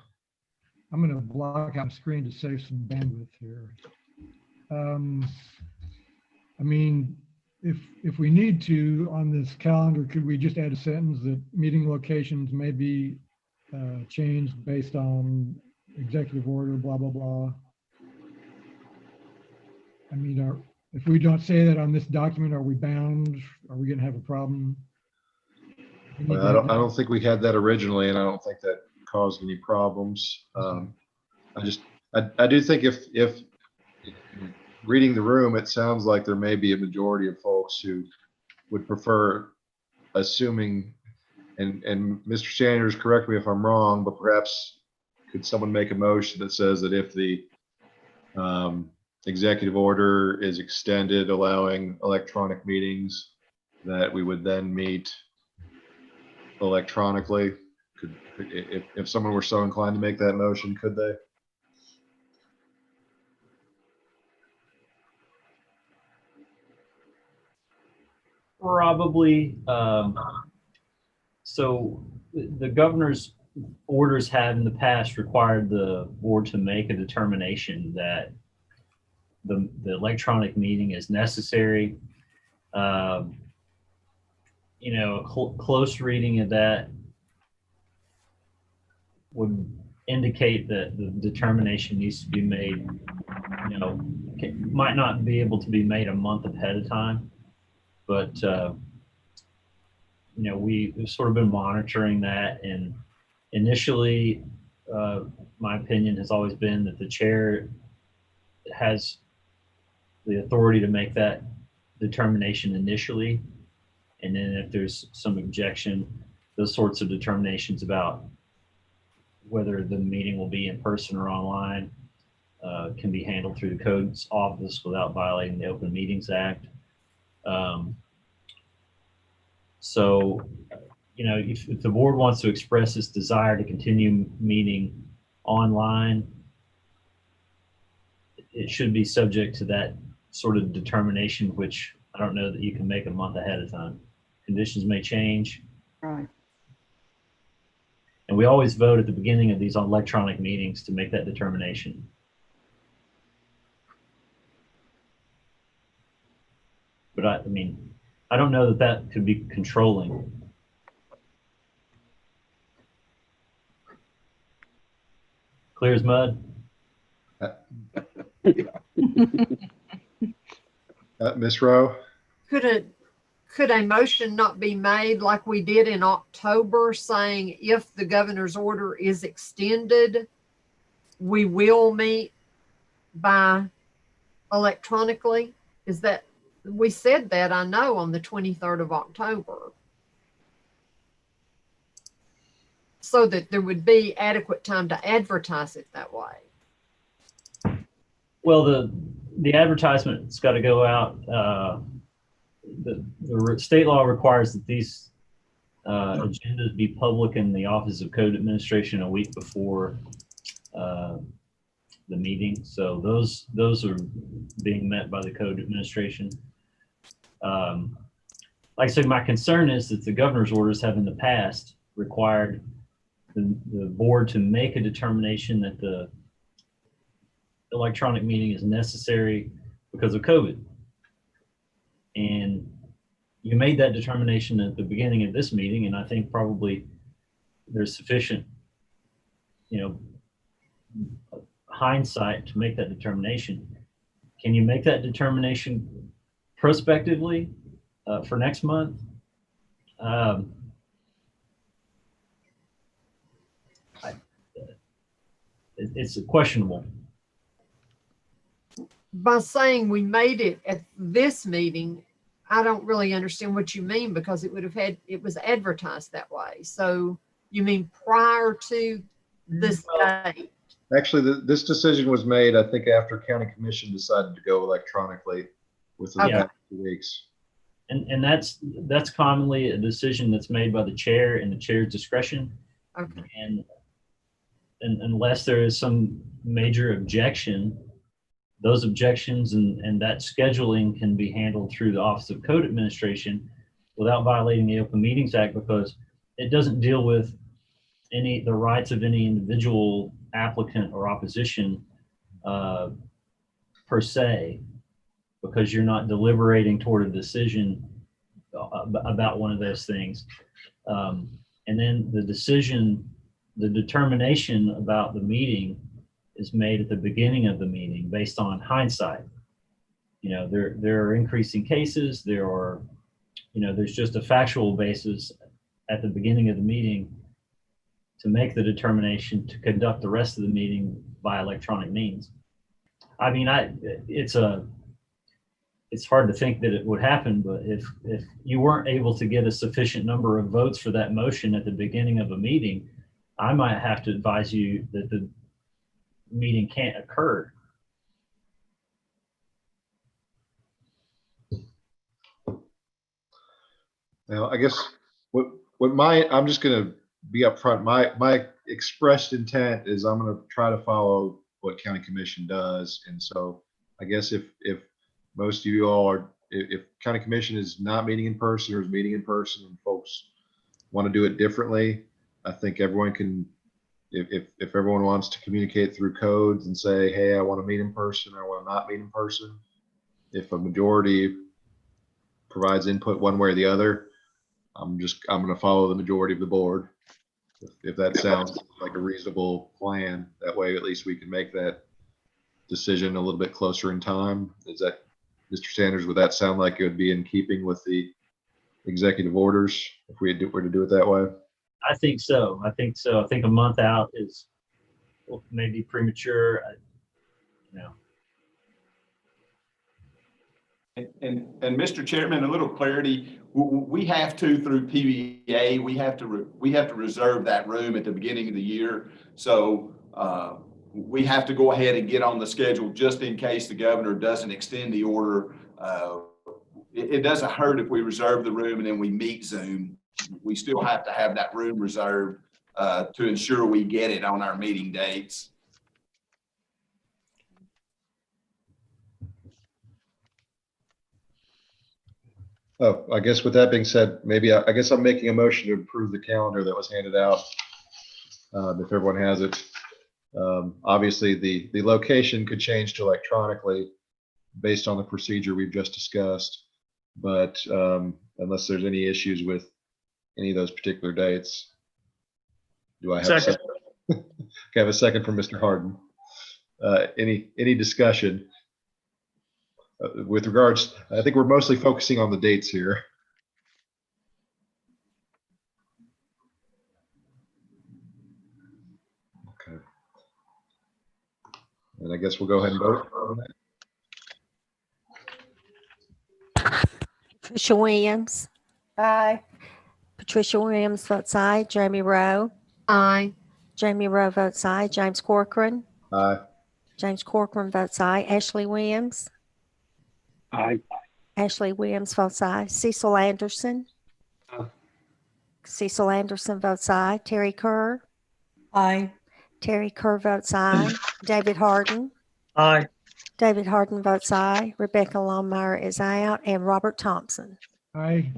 I'm going to block out the screen to save some bandwidth here. I mean, if we need to on this calendar, could we just add a sentence that meeting locations may be changed based on executive order, blah, blah, blah. I mean, if we don't say that on this document, are we bound? Are we going to have a problem? Well, I don't think we had that originally, and I don't think that caused any problems. I do think if reading the room, it sounds like there may be a majority of folks who would prefer assuming, and Mr. Sanders, correct me if I'm wrong, but perhaps could someone make a motion that says that if the executive order is extended, allowing electronic meetings, that we would then meet electronically? If someone were so inclined to make that motion, could they? Probably. So the governor's orders have in the past required the board to make a determination that the electronic meeting is necessary. You know, close reading of that would indicate that the determination needs to be made, you know, might not be able to be made a month ahead of time, but you know, we've sort of been monitoring that, and initially, my opinion has always been that the chair has the authority to make that determination initially, and then if there's some objection, those sorts of determinations about whether the meeting will be in person or online can be handled through the codes office without violating the Open Meetings Act. So, you know, if the board wants to express its desire to continue meeting online, it should be subject to that sort of determination, which I don't know that you can make a month ahead of time. Conditions may change. Right. And we always vote at the beginning of these electronic meetings to make that determination. But I mean, I don't know that that could be controlling. Clear as mud. Ms. Rowe? Could a motion not be made like we did in October, saying if the governor's order is extended, we will meet by electronically? Is that, we said that, I know, on the 23rd of October. So that there would be adequate time to advertise it that way. Well, the advertisement's got to go out. The state law requires that these agendas be public in the Office of Code Administration a week before the meeting. So those are being met by the Code Administration. Like I said, my concern is that the governor's orders have in the past required the board to make a determination that the electronic meeting is necessary because of COVID. And you made that determination at the beginning of this meeting, and I think probably there's sufficient, you know, hindsight to make that determination. Can you make that determination prospectively for next month? It's questionable. By saying we made it at this meeting, I don't really understand what you mean, because it would have had, it was advertised that way. So you mean prior to this date? Actually, this decision was made, I think, after County Commission decided to go electronically within the past 2 weeks. And that's commonly a decision that's made by the chair and the chair's discretion. Okay. And unless there is some major objection, those objections and that scheduling can be handled through the Office of Code Administration without violating the Open Meetings Act, because it doesn't deal with the rights of any individual applicant or opposition per se, because you're not deliberating toward a decision about one of those things. And then the determination about the meeting is made at the beginning of the meeting based on hindsight. There are increasing cases, there's just a factual basis at the beginning of the meeting to make the determination to conduct the rest of the meeting by electronic means. I mean, it's hard to think that it would happen, but if you weren't able to get a sufficient number of votes for that motion at the beginning of a meeting, I might have to advise you that the meeting can't occur. Now, I guess I'm just going to be upfront. My expressed intent is I'm going to try to follow what county commission does. And so I guess if most of you all are, if county commission is not meeting in person or is meeting in person and folks want to do it differently, I think everyone can, if everyone wants to communicate through codes and say, hey, I want to meet in person, or I want to not meet in person, if a majority provides input one way or the other, I'm going to follow the majority of the board. If that sounds like a reasonable plan, that way at least we can make that decision a little bit closer in time. Is that, Mr. Sanders, would that sound like it would be in keeping with the executive orders if we were to do it that way? I think so. I think a month out is maybe premature. And Mr. Chairman, a little clarity. We have to, through PBA, we have to reserve that room at the beginning of the year. So we have to go ahead and get on the schedule just in case the governor doesn't extend the order. It doesn't hurt if we reserve the room and then we meet Zoom. We still have to have that room reserved to ensure we get it on our meeting dates. Oh, I guess with that being said, maybe I guess I'm making a motion to approve the calendar that was handed out. If everyone has it. Obviously, the location could change to electronically based on the procedure we've just discussed. But unless there's any issues with any of those particular dates, do I have a second? Okay, I have a second from Mr. Harden. Any discussion? With regards, I think we're mostly focusing on the dates here. Okay. And I guess we'll go ahead and vote on that. Patricia Williams. Aye. Patricia Williams votes aye. Jamie Rowe. Aye. Jamie Rowe votes aye. James Corcoran. Aye. James Corcoran votes aye. Ashley Williams. Aye. Ashley Williams votes aye. Cecil Anderson. Aye. Cecil Anderson votes aye. Terry Kerr. Aye. Terry Kerr votes aye. David Harden. Aye. David Harden votes aye. Rebecca Longmire is out. And Robert Thompson. Aye.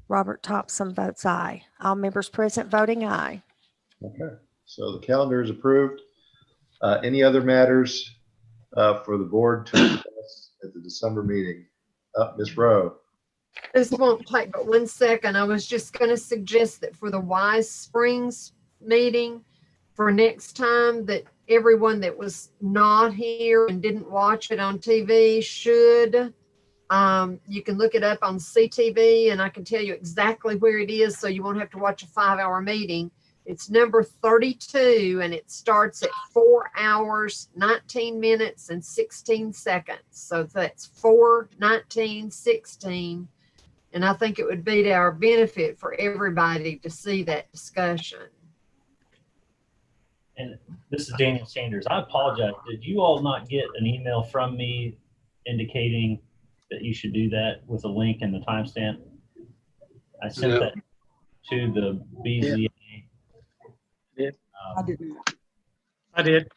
Robert Thompson votes aye. All members present voting aye. Okay, so the calendar is approved. Any other matters for the board to discuss at the December meeting? Ms. Rowe. This won't take but 1 second. I was just going to suggest that for the Wise Springs meeting for next time, that everyone that was not here and didn't watch it on TV should. You can look it up on CTV and I can tell you exactly where it is so you won't have to watch a 5-hour meeting. It's number 32 and it starts at 4 hours, 19 minutes and 16 seconds. So that's 4, 19, 16. And I think it would be to our benefit for everybody to see that discussion. And this is Daniel Sanders. I apologize. Did you all not get an email from me indicating that you should do that with a link and the timestamp? I sent that to the BZA. Yeah. I did not. I did.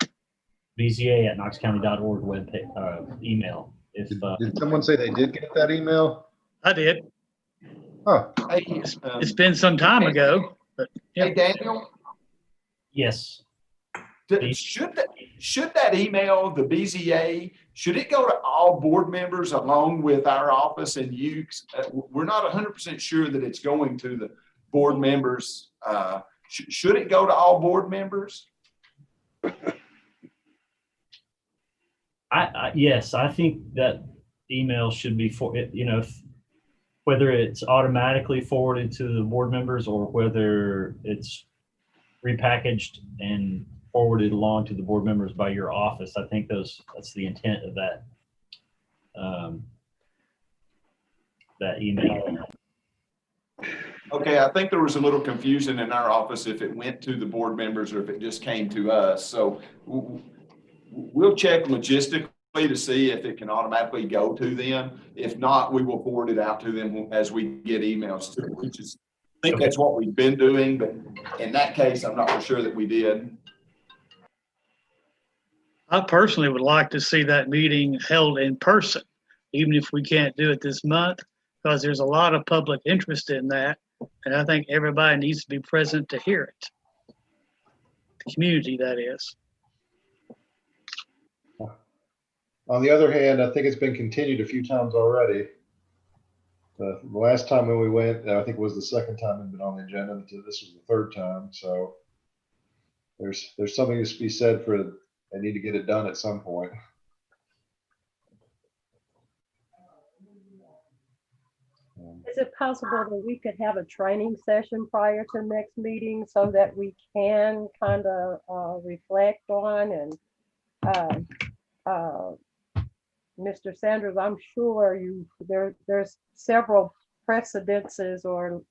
bza@knoxcounty.org web email. If Did someone say they did get that email? I did. Huh. Hey, It's been some time ago, but yeah. hey, Daniel, yes, should that email, the BZA, should it go to all board members along with our office and you? We're not 100% sure that it's going to the board members. Should it go to all board members? Yes, I think that email should be for it, whether it's automatically forwarded to the board members or whether it's repackaged and forwarded along to the board members by your office. I think that's the intent of that email. Okay, I think there was a little confusion in our office if it went to the board members or if it just came to us. So we'll check logistically to see if it can automatically go to them. If not, we will forward it out to them as we get emails to them, which is, I think that's what we've been doing, but in that case, I'm not for sure that we did. I personally would like to see that meeting held in person, even if we can't do it this month, because there's a lot of public interest in that. And I think everybody needs to be present to hear it. The community, that is. On the other hand, I think it's been continued a few times already. The last time when we went, I think it was the second time it'd been on the agenda. This was the third time. So there's something to be said for they need to get it done at some point. Is it possible that we could have a training session prior to next meeting so that we can kind of reflect on and Mr. Sanders, I'm sure there's several precedences or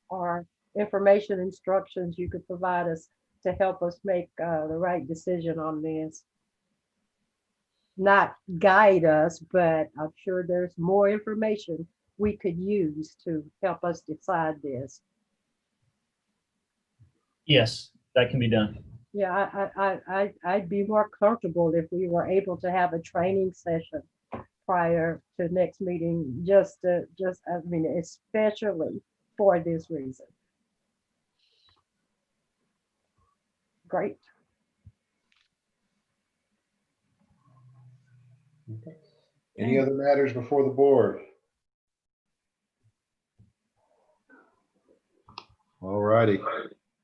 information instructions you could provide us to help us make the right decision on this. Not guide us, but I'm sure there's more information we could use to help us decide this. Yes, that can be done. Yeah, I'd be more comfortable if we were able to have a training session prior to next meeting, especially for this reason. Great. Okay. Any other matters before the board? All righty.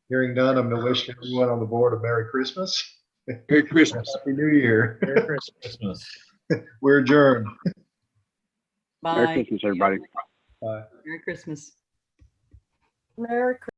Hearing none, I'm going to wish everyone on the board a Merry Christmas. Merry Christmas. Happy New Year. Merry Christmas. We're adjourned. Bye. Merry Christmas, everybody. Bye. Merry Christmas. Merry Christmas.